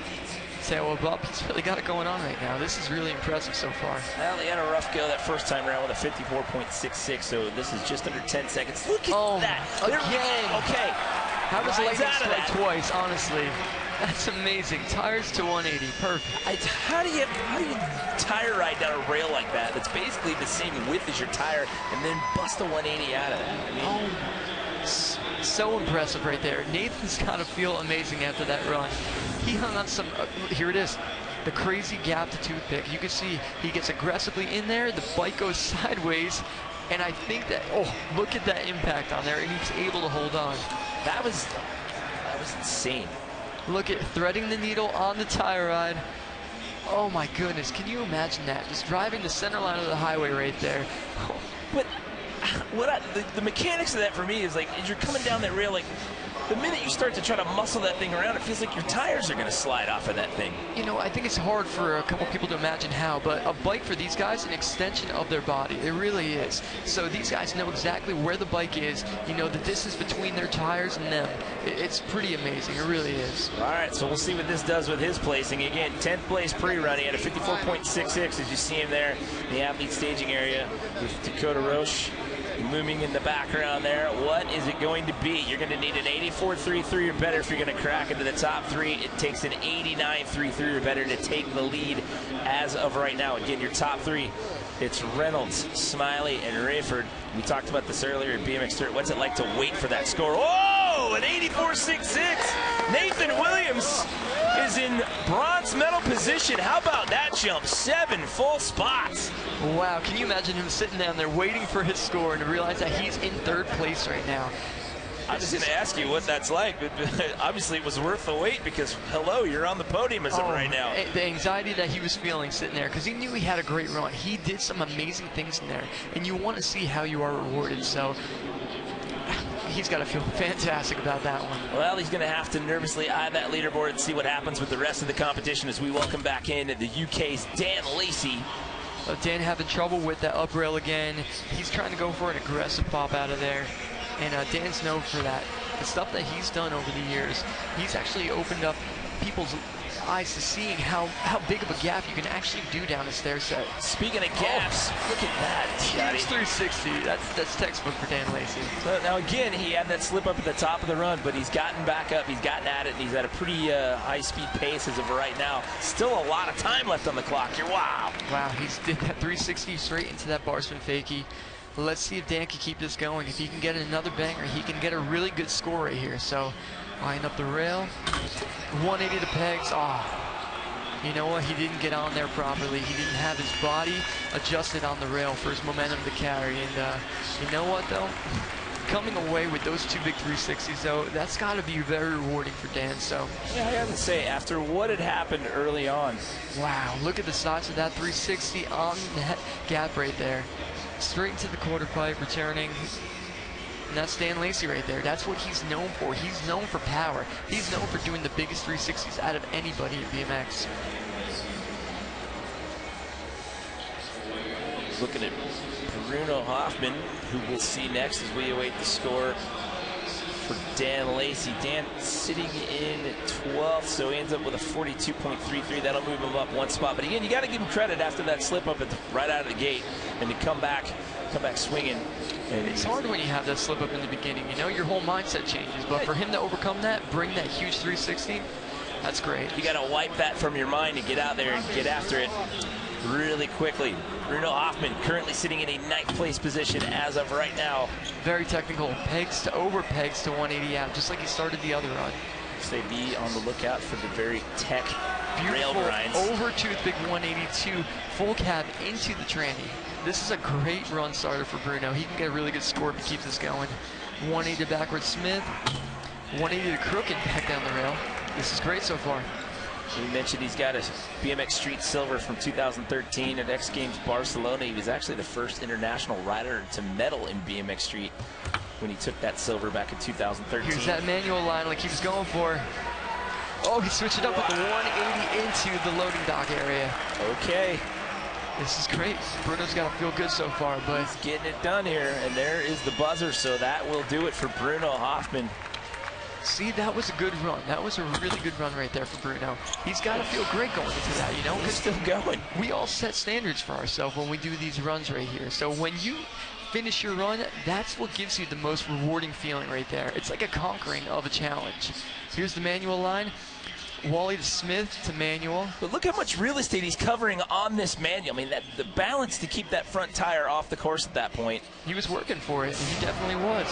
Tail up, he's really got it going on right now. This is really impressive so far. Well, he had a rough go that first time around with a 54.66, so this is just under 10 seconds. Look at that. Again. Okay. How does lightning strike twice, honestly? That's amazing. Tires to 180, perfect. How do you tire ride down a rail like that? That's basically the same width as your tire, and then bust a 180 out of that. I mean, so impressive right there. Nathan's got to feel amazing after that run. He hung on some, here it is, the crazy gap to toothpick. You can see he gets aggressively in there, the bike goes sideways, and I think that, oh, look at that impact on there, and he's able to hold on. That was insane. Look at threading the needle on the tire ride. Oh my goodness, can you imagine that? Just driving the center line of the highway right there. But the mechanics of that for me is like, as you're coming down that rail, like the minute you start to try to muscle that thing around, it feels like your tires are going to slide off of that thing. You know, I think it's hard for a couple people to imagine how, but a bike for these guys is an extension of their body. It really is. So these guys know exactly where the bike is. You know, the distance between their tires and them. It's pretty amazing. It really is. All right, so we'll see what this does with his placing. Again, 10th place pre-run. He had a 54.66 as you see him there in the athlete staging area with Dakota Roche looming in the background there. What is it going to be? You're going to need an 84.33 or better if you're going to crack into the top 3. It takes an 89.33 or better to take the lead as of right now. Again, your top 3, it's Reynolds, Smiley, and Rayford. We talked about this earlier at BMX Street. What's it like to wait for that score? Oh, an 84.66. Nathan Williams is in bronze medal position. How about that jump? 7 full spots. Wow, can you imagine him sitting down there waiting for his score and to realize that he's in 3rd place right now? I was going to ask you what that's like, but obviously it was worth the wait because, hello, you're on the podium as of right now. The anxiety that he was feeling sitting there, because he knew he had a great run. He did some amazing things in there, and you want to see how you are rewarded. So he's got to feel fantastic about that one. Well, he's going to have to nervously eye that leaderboard and see what happens with the rest of the competition as we welcome back in the UK's Dan Lacey. Dan having trouble with that up rail again. He's trying to go for an aggressive pop out of there. And Dan's known for that. The stuff that he's done over the years, he's actually opened up people's eyes to seeing how big of a gap you can actually do down a stair set. Speaking of gaps, look at that. Huge 360. That's textbook for Dan Lacey. So now again, he had that slip up at the top of the run, but he's gotten back up, he's gotten at it, and he's at a pretty high-speed pace as of right now. Still a lot of time left on the clock here. Wow. Wow, he did that 360 straight into that Barspin fakie. Let's see if Dan can keep this going. If he can get another banger, he can get a really good score right here. So, eyeing up the rail. 180 to pegs. You know what? He didn't get on there properly. He didn't have his body adjusted on the rail for his momentum to carry. And you know what, though? Coming away with those two big 360s, though, that's got to be very rewarding for Dan. So, yeah, I have to say, after what had happened early on. Wow, look at the size of that 360 on that gap right there. Straight into the quarter pipe, returning. And that's Dan Lacey right there. That's what he's known for. He's known for power. He's known for doing the biggest 360s out of anybody in BMX. Looking at Bruno Hoffman, who we'll see next as we await the score for Dan Lacey. Dan sitting in 12th, so he ends up with a 42.33. That'll move him up one spot. But again, you got to give him credit after that slip up right out of the gate, and to come back swinging. And it's hard when you have that slip up in the beginning. You know, your whole mindset changes. But for him to overcome that, bring that huge 360, that's great. You got to wipe that from your mind and get out there and get after it really quickly. Bruno Hoffman currently sitting in a 9th place position as of right now. Very technical. Pegs to over pegs to 180 out, just like he started the other run. So be on the lookout for the very tech rail Beautiful grinds. over tooth big 182 full cab into the tranny. This is a great run starter for Bruno. He can get a really good score if he keeps this going. 180 to backward Smith, 180 to crooked back down the rail. This is great so far. We mentioned he's got a BMX Street Silver from 2013 at X Games Barcelona. He was actually the first international rider to medal in BMX Street when he took that silver back in 2013. Here's that manual line like he was going for. Oh, he switched it up with the 180 into the loading dock area. Okay. This is great. Bruno's got to feel good so far, but he's getting it done here, and there is the buzzer, so that will do it for Bruno Hoffman. See, that was a good run. That was a really good run right there for Bruno. He's got to feel great going into that, you know? He's still going. We all set standards for ourselves when we do these runs right here. So when you finish your run, that's what gives you the most rewarding feeling right there. It's like a conquering of a challenge. Here's the manual line. Wally to Smith to manual. But look how much real estate he's covering on this manual. I mean, the balance to keep that front tire off the course at that point. He was working for it, and he definitely was.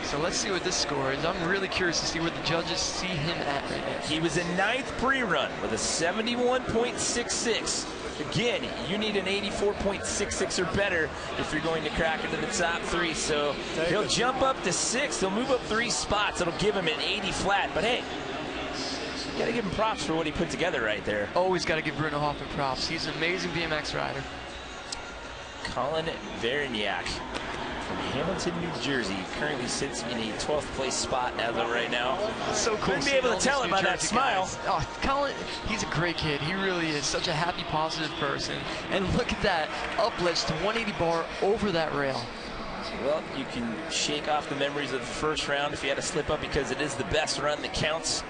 So let's see what this score is. I'm really curious to see where the judges see him at right now. He was in 9th pre-run with a 71.66. Again, you need an 84.66 or better if you're going to crack into the top 3. So he'll jump up to 6th. He'll move up 3 spots. It'll give him an 80 flat. But hey, you got to give him props for what he put together right there. Always got to give Bruno Hoffman props. He's an amazing BMX rider. Colin Variax from Hamilton, New Jersey, currently sits in a 12th place spot as of right now. So cool. Couldn't be able to tell it by that smile. Oh, Colin, he's a great kid. He really is such a happy, positive person. And look at that uplift to 180 bar over that rail. Well, you can shake off the memories of the first round if you had a slip up, because it is the best run that counts.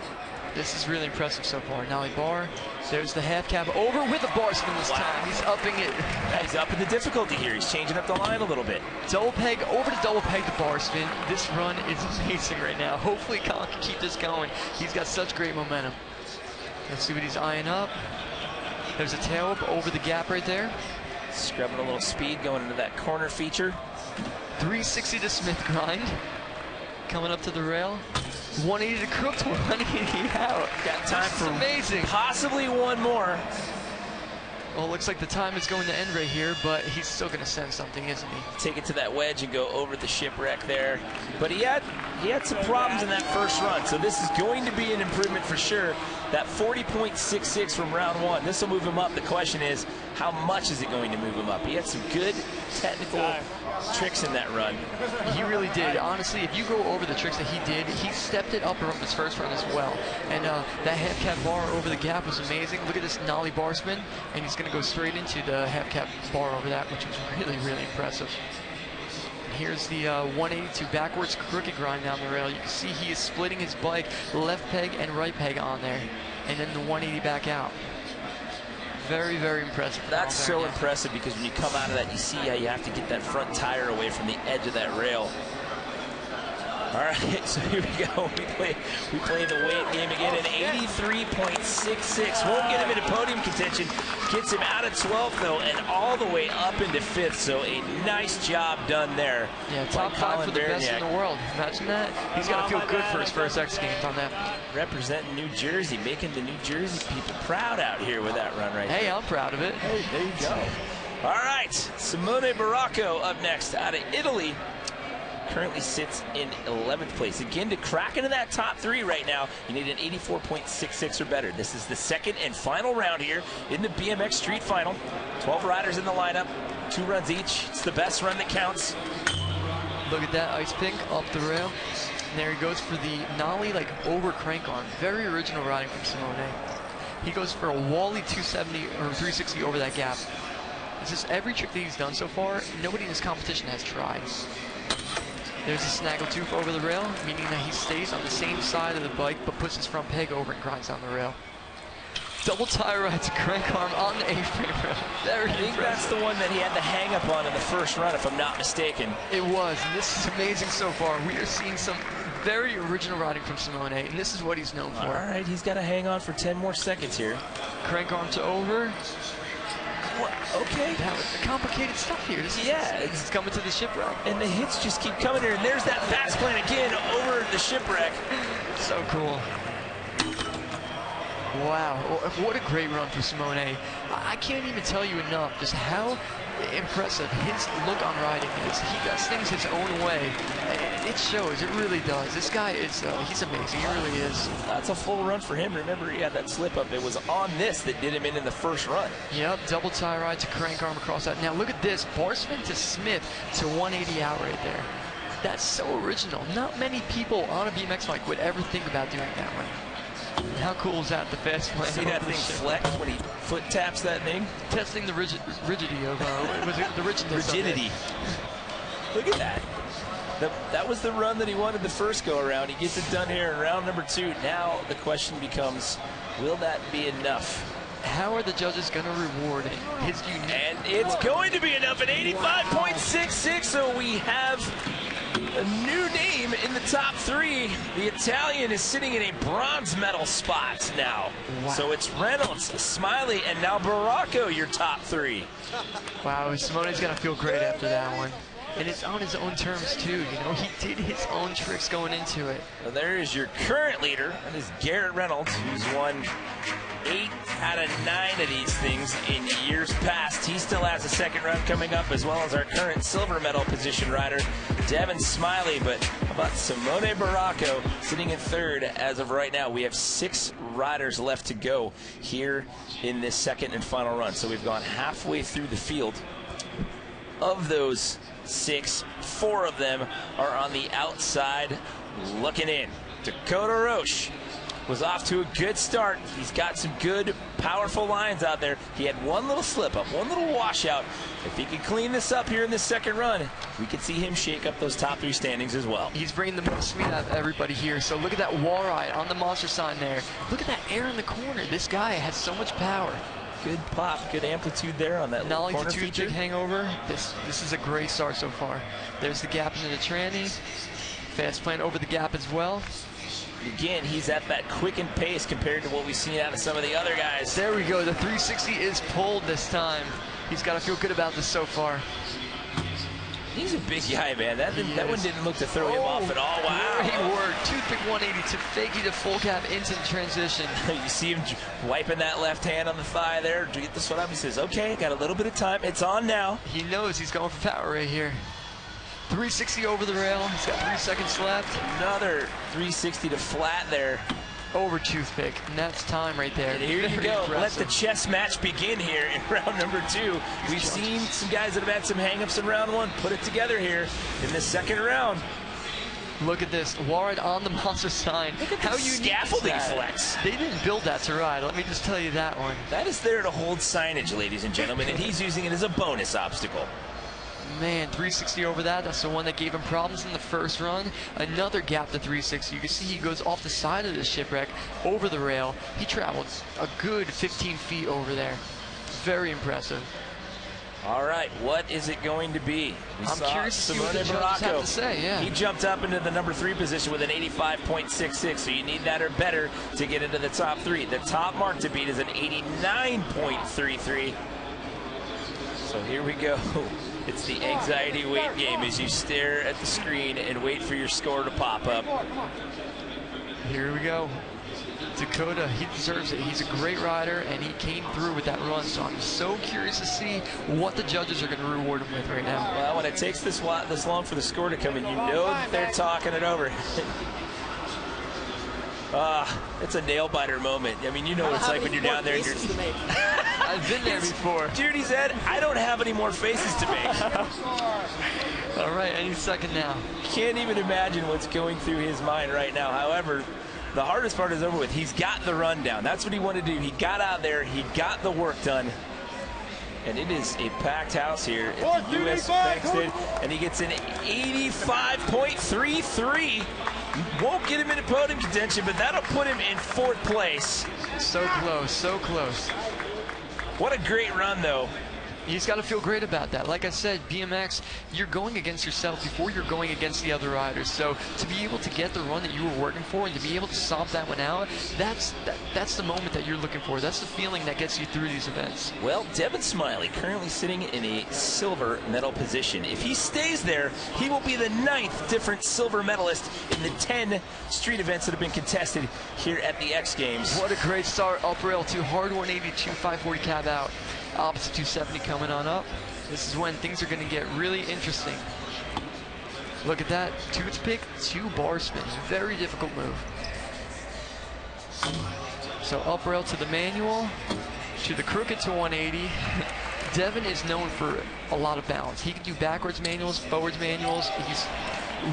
This is really impressive so far. Nollie bar. There's the half cab over with the Barspin this time. He's upping it. Yeah, he's upping the difficulty here. He's changing up the line a little bit. Double peg over to double peg the Barspin. This run is amazing right now. Hopefully Colin can keep this going. He's got such great momentum. Let's see what he's eyeing up. There's a tail up over the gap right there. Scrubbing a little speed going into that corner feature. 360 to Smith grind. Coming up to the rail. 180 to Crook to 180 out. Got time for amazing. Possibly one more. Well, it looks like the time is going to end right here, but he's still going to send something, isn't he? Take it to that wedge and go over the shipwreck there. But he had some problems in that first run, so this is going to be an improvement for sure. That 40.66 from round 1, this will move him up. The question is, how much is it going to move him up? He had some good technical tricks in that run. He really did. Honestly, if you go over the tricks that he did, he stepped it up from his first run as well. And that half cab bar over the gap was amazing. Look at this nollie bar spin, and he's going to go straight into the half cab bar over that, which was really, really impressive. here's the 182 backwards crooked grind down the rail. You can see he is splitting his bike, left peg and right peg on there, and then the 180 back out. Very, very impressive. That's so impressive because when you come out of that, you see how you have to get that front tire away from the edge of that rail. All right, so here we go. We play the weight game again, an 83.66. Won't get him into podium contention. Gets him out of 12th, though, and all the way up into 5th. So a nice job done there. Yeah, top 5 for the best in the world. Imagine that. He's got to feel good for his first X Games on that. Representing New Jersey, making the New Jersey people proud out here with that run right there. Hey, I'm proud of it. Hey, there you go. All right, Simone Baracco up next out of Italy. Currently sits in 11th place. Again, to crack into that top 3 right now, you need an 84.66 or better. This is the second and final round here in the BMX Street Final. 12 riders in the lineup, 2 runs each. It's the best run that counts. Look at that ice pick up the rail. And there he goes for the nollie, like over crank arm. Very original riding from Simone. He goes for a Wally 270 or 360 over that gap. This is every trick that he's done so far. Nobody in this competition has tried. There's a snaggletooth over the rail, meaning that he stays on the same side of the bike but puts his front peg over and grinds down the rail. Double tie ride to crank arm on the A-frame rail. Very impressive. That's the one that he had the hang up on in the first run, if I'm not mistaken. It was, and this is amazing so far. We are seeing some very original riding from Simone, and this is what he's known for. All right, he's got to hang on for 10 more seconds here. Crank arm to over. What? Okay. That was complicated stuff here. This is coming to the shipwreck. And the hits just keep coming here. And there's that fast plan again over the shipwreck. So cool. Wow, what a great run for Simone. I can't even tell you enough just how impressive his look on riding is. He does things his own way. It shows, it really does. This guy is, he's amazing, he really is. That's a full run for him. Remember, he had that slip up. It was on this that did him in the first run. Yep, double tie ride to crank arm across that. Now look at this, Barspin to Smith to 180 out right there. That's so original. Not many people on a BMX bike would ever think about doing that one. How cool is that, the fast plan? See that thing flex when he foot taps that thing? Testing the rigidity of, was it the rigidity? Look at that. That was the run that he wanted the first go around. He gets it done here in round number 2. Now the question becomes, will that be enough? How are the judges going to reward his unique? And it's going to be enough at 85.66, so we have a new name in the top 3. The Italian is sitting in a bronze medal spot now. Wow. So it's Reynolds, Smiley, and now Baracco, your top 3. Wow, Simone's going to feel great after that one. And it's on his own terms, too. You know, he did his own tricks going into it. Well, there is your current leader. That is Garrett Reynolds, who's won 8 out of 9 of these things in years past. He still has a second run coming up, as well as our current silver medal position rider, Devon Smiley. But how about Simone Baracco sitting in 3rd as of right now? We have 6 riders left to go here in this second and final run. So we've gone halfway through the field. Of those 6, 4 of them are on the outside looking in. Dakota Roche was off to a good start. He's got some good, powerful lines out there. He had one little slip up, one little washout. If he can clean this up here in this second run, we could see him shake up those top 3 standings as well. He's bringing the most speed out of everybody here. So look at that wall ride on the monster sign there. Look at that air in the corner. This guy has so much power. Good pop, good amplitude there on that little corner feature. Toothpick hangover. This is a great start so far. There's the gap into the tranny. Fast plan over the gap as well. Again, he's at that quickened pace compared to what we've seen out of some of the other guys. There we go. The 360 is pulled this time. He's got to feel good about this so far. He's a big guy, man. That one didn't look to throw him off at all. Wow. Great work. Toothpick 180 to fakie to full cap into the transition. You see him wiping that left hand on the thigh there to get this one up. He says, okay, got a little bit of time. It's on now. He knows he's going for power right here. 360 over the rail. He's got 3 seconds left. Another 360 to flat there. Over toothpick, and that's time right there. And here you go. Impressive. Let the chess match begin here in round number 2. We've seen some guys that have had some hang-ups in round 1 put it together here in the second round. Look at this, Warren on the monster sign. Look at how scaffolding flex. They didn't build that to ride, let me just tell you that one. That is there to hold signage, ladies and gentlemen, and he's using it as a bonus obstacle. Man, 360 over that. That's the one that gave him problems in the first run. Another gap to 360. You can see he goes off the side of the shipwreck over the rail. He traveled a good 15 feet over there. Very impressive. All right, what is it going to be? I'm curious to see what the judges have to say, yeah. He jumped up into the number 3 position with an 85.66, so you need that or better to get into the top 3. The top mark to beat is an 89.33. So here we go. It's the anxiety weight game as you stare at the screen and wait for your score to pop up. Here we go. Dakota, he deserves it. He's a great rider, and he came through with that run, so I'm so curious to see what the judges are going to reward him with right now. Well, when it takes this long for the score to come in, you know that they're talking it over. It's a nail-biter moment. I mean, you know what it's like when you're down there and you're... I've been there before. Dude, he said, I don't have any more faces to make. All right, any second now. Can't even imagine what's going through his mind right now. However, the hardest part is over with. He's got the run down. That's what he wanted to do. He got out there. He got the work done. And it is a packed house here at the U.S. Bank State. And he gets an 85.33. Won't get him into podium contention, but that'll put him in 4th place. So close, so close. What a great run, though. He's got to feel great about that. Like I said, BMX, you're going against yourself before you're going against the other riders. So to be able to get the run that you were working for and to be able to stomp that one out, that's the moment that you're looking for. That's the feeling that gets you through these events. Well, Devon Smiley currently sitting in a silver medal position. If he stays there, he will be the 9th different silver medalist in the 10 street events that have been contested here at the X Games. What a great start. Up rail 2, hard 182, 540 cab out. Opposite 270 coming on up. This is when things are going to get really interesting. Look at that. Toothpick to Barspin. Very difficult move. So up rail to the manual, to the crooked to 180. Devon is known for a lot of balance. He can do backwards manuals, forwards manuals. He's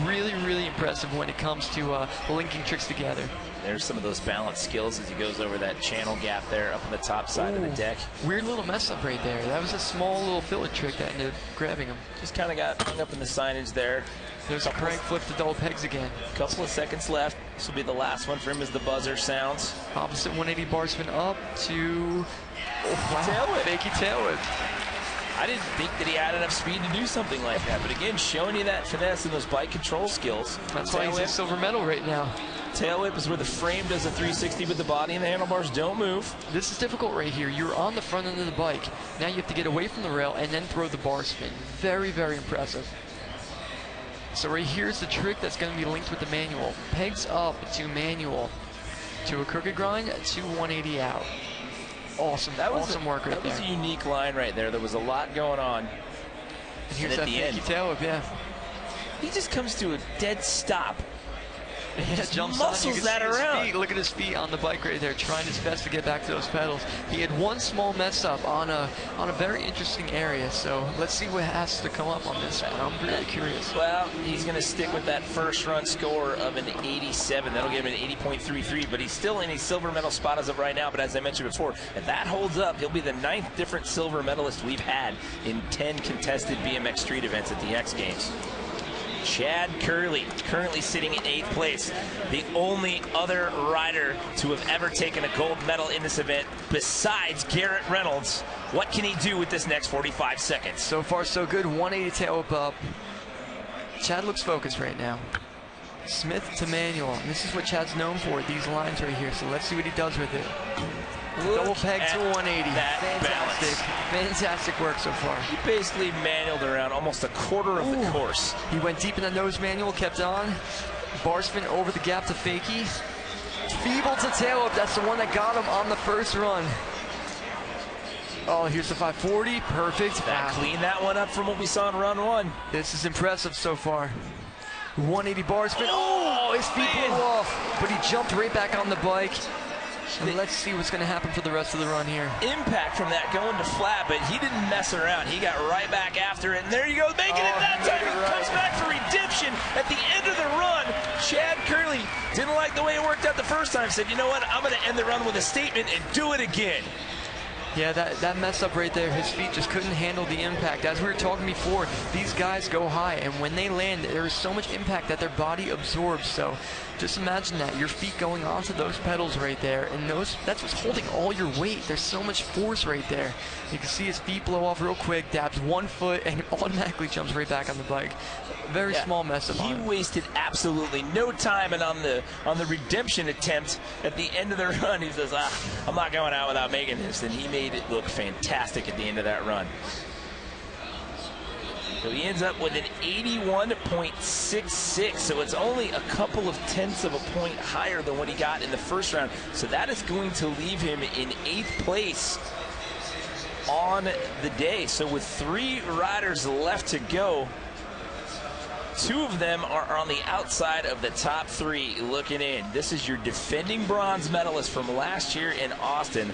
really, really impressive when it comes to linking tricks together. There's some of those balance skills as he goes over that channel gap there up on the top side of the deck. Weird little mess up right there. That was a small little filler trick that ended up grabbing him. Just kind of got hung up in the signage there. There's a crank flip to double pegs again. Couple of seconds left. This will be the last one for him as the buzzer sounds. Opposite 180 Barspin up to tail whip. Fakey tail whip. I didn't think that he had enough speed to do something like that, but again, showing you that finesse and those bike control skills. That's why he's a silver medal right now. Tail whip is where the frame does a 360, but the body and the handlebars don't move. This is difficult right here. You're on the front end of the bike. Now you have to get away from the rail and then throw the bar spin. Very, very impressive. So right here's the trick that's going to be linked with the manual. Pegs up to manual, to a crooked grind, to 180 out. Awesome. That was awesome work right there. That was a unique line right there. There was a lot going on. And here's that fakey tail whip, yeah. He just comes to a dead stop. Yeah, jumps muscles on. You can that see his around. feet. Look at his feet on the bike right there, trying his best to get back to those pedals. He had one small mess up on a very interesting area. So let's see what has to come up on this one. I'm really curious. Well, he's going to stick with that first run score of an 87. That'll give him an 80.33. But he's still in a silver medal spot as of right now. But as I mentioned before, if that holds up, he'll be the 9th different silver medalist we've had in 10 contested BMX street events at the X Games. Shad Curly currently sitting in 8th place, the only other rider to have ever taken a gold medal in this event besides Garrett Reynolds. What can he do with this next 45 seconds? So far so good. 180 tail whip up. Chad looks focused right now. Smith to manual. And this is what Chad's known for, these lines right here. So let's see what he does with it. Double peg to 180. Fantastic. Fantastic work so far. He basically manualed around almost a quarter of the course. He went deep in the nose manual, kept on. Bar spin over the gap to fakie. Feeble to tail whip. That's the one that got him on the first run. Oh, here's the 540. Perfect. That cleaned that one up from what we saw in run 1. This is impressive so far. 180 bar spin. Oh, his feet blew off. But he jumped right back on the bike. And let's see what's going to happen for the rest of the run here. Impact from that going to flat, but he didn't mess around. He got right back after it, and there you go, making it that time. He comes back for redemption at the end of the run. Shad Curly didn't like the way it worked out the first time, said, you know what, I'm going to end the run with a statement and do it again. Yeah, that mess up right there, his feet just couldn't handle the impact. As we were talking before, these guys go high, and when they land, there is so much impact that their body absorbs. So just imagine that, your feet going onto those pedals right there, and that's what's holding all your weight. There's so much force right there. You can see his feet blow off real quick, dabs 1 foot, and automatically jumps right back on the bike. Very small mess up. He wasted absolutely no time, and on the redemption attempt at the end of the run, he says, I'm not going out without making this, and he made it look fantastic at the end of that run. So he ends up with an 81.66, so it's only a couple of tenths of a point higher than what he got in the first round. So that is going to leave him in 8th place on the day. So with 3 riders left to go, 2 of them are on the outside of the top 3 looking in. This is your defending bronze medalist from last year in Austin,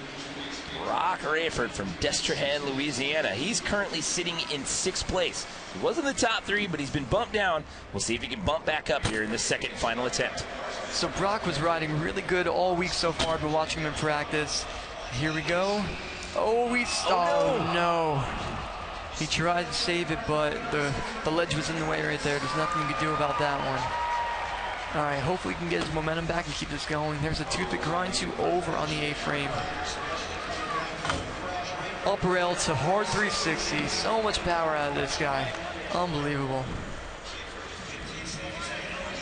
Brock Rayford from Destrehan, Louisiana. He's currently sitting in 6th place. He was in the top 3, but he's been bumped down. We'll see if he can bump back up here in the second final attempt. So Brock was riding really good all week so far. Been watching him in practice. Here we go. Oh, no. He tried to save it, but the ledge was in the way right there. There's nothing you can do about that one. All right, hopefully he can get his momentum back and keep this going. There's a toothpick grind to over on the A-frame. Up rail to hard 360. So much power out of this guy. Unbelievable.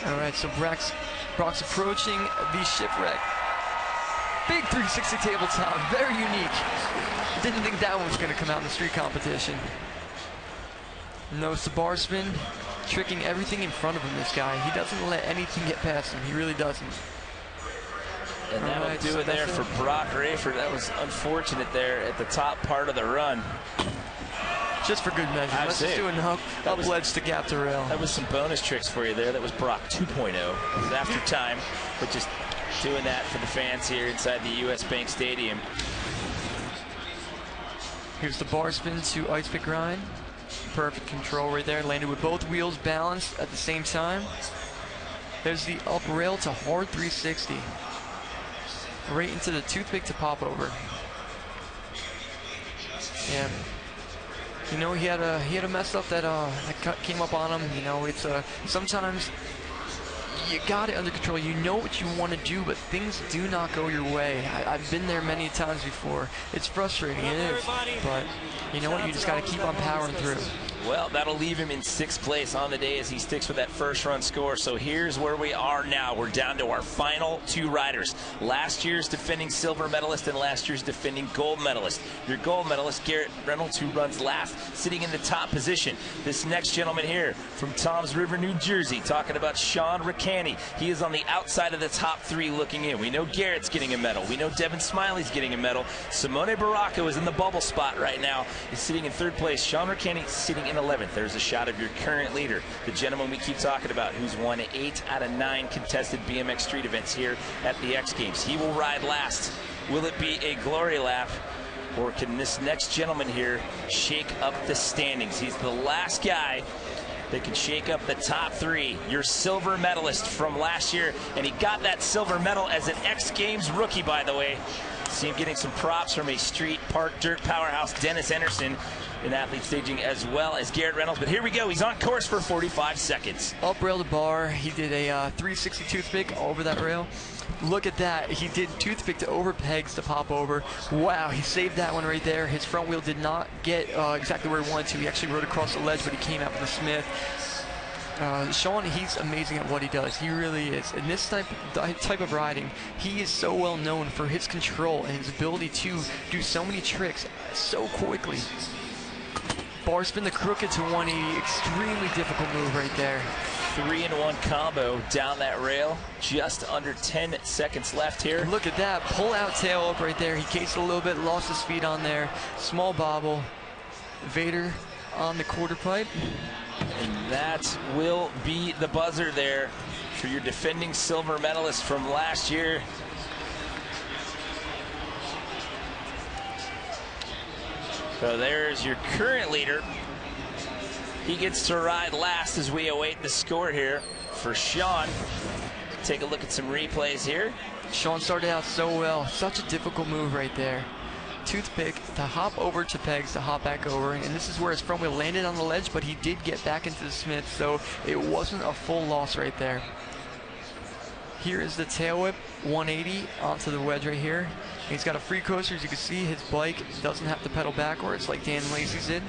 All right, so Brock's approaching the shipwreck. Big 360 tabletop, very unique. Didn't think that one was going to come out in the street competition. Notice the bar spin, tricking everything in front of him, this guy. He doesn't let anything get past him. He really doesn't. And that'll do it there for Brock Rayford. That was unfortunate there at the top part of the run. Just for good measure. Let's just do enough up ledge to gap the rail. That was some bonus tricks for you there. That was Brock 2.0. It was after time, but just doing that for the fans here inside the US Bank Stadium. Here's the bar spin to ice pick grind. Perfect control right there. Landed with both wheels balanced at the same time. There's the up rail to hard 360. Right into the toothpick to pop over. Yeah. You know, he had a mess up that came up on him. You know, it's sometimes you got it under control. You know what you want to do, but things do not go your way. I've been there many times before. It's frustrating, it is. But you know what? You just got to keep on powering through. Well, that'll leave him in 6th place on the day as he sticks with that first run score. So here's where we are now. We're down to our final 2 riders. Last year's defending silver medalist and last year's defending gold medalist. Your gold medalist, Garrett Reynolds, who runs last, sitting in the top position. This next gentleman here from Toms River, New Jersey, talking about Sean Ricani. He is on the outside of the top 3 looking in. We know Garrett's getting a medal. We know Devon Smiley's getting a medal. Simone Baracco is in the bubble spot right now. He's sitting in 3rd place. Sean Ricani sitting in 11th. There's a shot of your current leader, the gentleman we keep talking about, who's won 8 out of 9 contested BMX Street events here at the X Games. He will ride last. Will it be a glory lap, or can this next gentleman here shake up the standings? He's the last guy that can shake up the top 3. Your silver medalist from last year, and he got that silver medal as an X Games rookie, by the way. See him getting some props from a street park dirt powerhouse, Dennis Anderson, in athlete staging, as well as Garrett Reynolds. But here we go. He's on course for 45 seconds. Up rail to bar. He did a 360 toothpick over that rail. Look at that. He did toothpick to over pegs to pop over. Wow, he saved that one right there. His front wheel did not get exactly where he wanted to. He actually rode across the ledge, but he came out with a Smith. Sean, he's amazing at what he does. He really is. In this type of riding, he is so well known for his control and his ability to do so many tricks so quickly. Bar spin the crooked to 180. Extremely difficult move right there. 3-in-1 combo down that rail. Just under 10 seconds left here. Look at that. Pull out tail up right there. He cased a little bit, lost his speed on there. Small bobble. Vader on the quarter pipe. And that will be the buzzer there for your defending silver medalist from last year. So there's your current leader. He gets to ride last as we await the score here for Sean. Take a look at some replays here. Sean started out so well. Such a difficult move right there. toothpick to hop over to pegs to hop back over, and this is where his front wheel landed on the ledge, but he did get back into the Smith, so it wasn't a full loss right there. Here is the tail whip, 180 onto the wedge right here. He's got a free coaster. As you can see, his bike doesn't have to pedal backwards like Dan Lacey's did.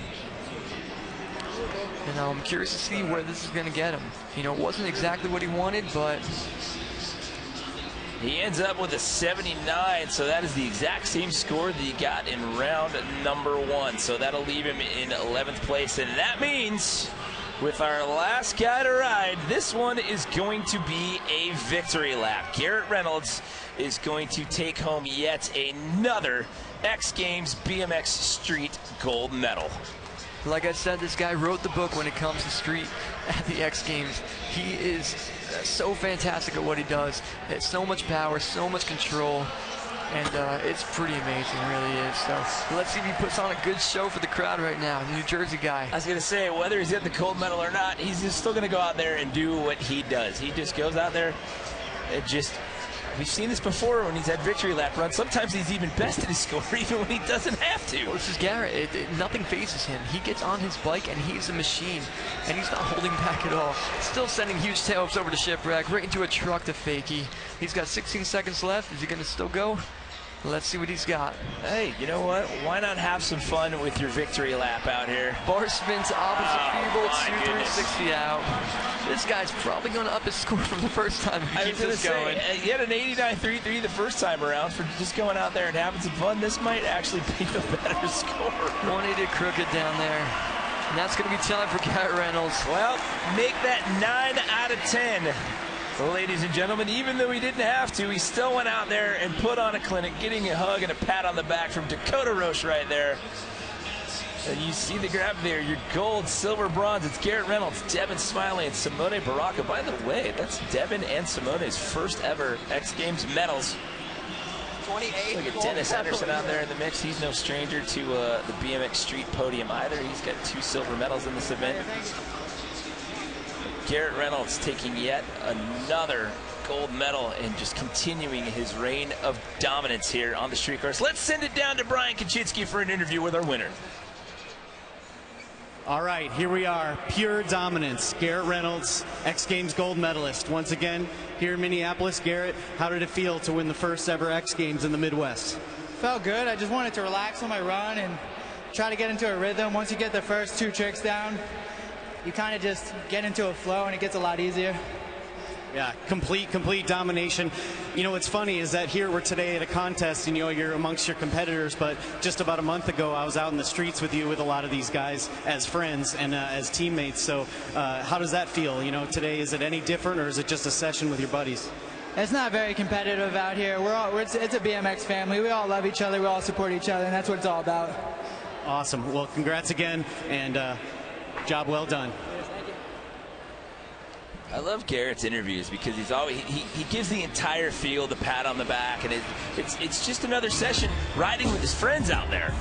And I'm curious to see where this is going to get him. You know, it wasn't exactly what he wanted, but he ends up with a 79, so that is the exact same score that he got in round number 1. So that'll leave him in 11th place, and that means with our last guy to ride, this one is going to be a victory lap. Garrett Reynolds is going to take home yet another X Games BMX Street gold medal. Like I said, this guy wrote the book when it comes to street at the X Games. He is so fantastic at what he does. It's so much power, so much control, and it's pretty amazing, it really is. So let's see if he puts on a good show for the crowd right now. The New Jersey guy. I was going to say, whether he's at the gold medal or not, he's just still going to go out there and do what he does. He just goes out there and just... We've seen this before when he's had victory lap runs. Sometimes he's even bested his score even when he doesn't have to. Well, this is Garrett. Nothing phases him. He gets on his bike and he's a machine, and he's not holding back at all. Still sending huge tail ups over to shipwreck, right into a truck to fakie. He's got 16 seconds left. Is he going to still go? Let's see what he's got. Hey, you know what? Why not have some fun with your victory lap out here? Barspin to opposite feeble, 360 out. This guy's probably going to up his score from the first time if he keeps this going. He had an 89.33 the first time around for just going out there and having some fun. This might actually be the better score. 180 crooked down there. And that's going to be time for Garrett Reynolds. Well, make that 9 out of 10. Ladies and gentlemen, even though he didn't have to, he still went out there and put on a clinic, getting a hug and a pat on the back from Dakota Roche right there. And you see the grab there, your gold, silver, bronze. It's Garrett Reynolds, Devon Smiley, and Simone Baraka. By the way, that's Devon and Simone's first ever X Games medals. 28. Look at Dennis Henderson out there in the mix. He's no stranger to the BMX Street podium either. He's got 2 silver medals in this event. Garrett Reynolds taking yet another gold medal and just continuing his reign of dominance here on the street course. Let's send it down to Brian Kaczynski for an interview with our winner. All right, here we are, pure dominance. Garrett Reynolds, X Games gold medalist. Once again, here in Minneapolis. Garrett, how did it feel to win the first ever X Games in the Midwest? Felt good. I just wanted to relax on my run and try to get into a rhythm. Once you get the first 2 tricks down, you kind of just get into a flow and it gets a lot easier. Yeah, complete domination. You know, what's funny is that here we're today at a contest, and you know, you're amongst your competitors, but just about a month ago I was out in the streets with you with a lot of these guys as friends and as teammates. So how does that feel? You know, today, is it any different, or is it just a session with your buddies? It's not very competitive out here. It's a BMX family. We all love each other. We all support each other, and that's what it's all about. Awesome. Well, congrats again, and job well done. I love Garrett's interviews because he's always he gives the entire field a pat on the back, and it's just another session riding with his friends out there.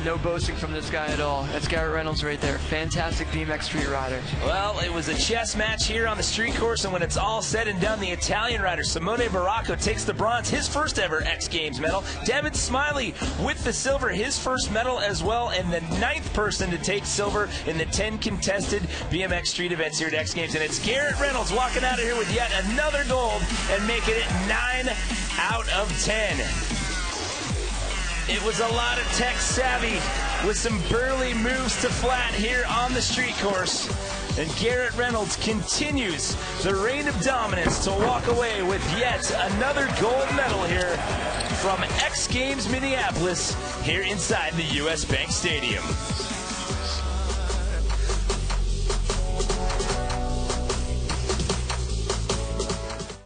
No boasting from this guy at all. That's Garrett Reynolds right there. Fantastic BMX street rider. Well, it was a chess match here on the street course, and when it's all said and done, the Italian rider Simone Baraka takes the bronze, his first ever X Games medal. Devon Smiley with the silver, his first medal as well, and the 9th person to take silver in the 10 contested BMX street events here at X Games. And it's Garrett Reynolds walking out of here with yet another gold and making it 9 out of 10. It was a lot of tech savvy with some burly moves to flat here on the street course. And Garrett Reynolds continues the reign of dominance to walk away with yet another gold medal here from X Games Minneapolis here inside the US Bank Stadium.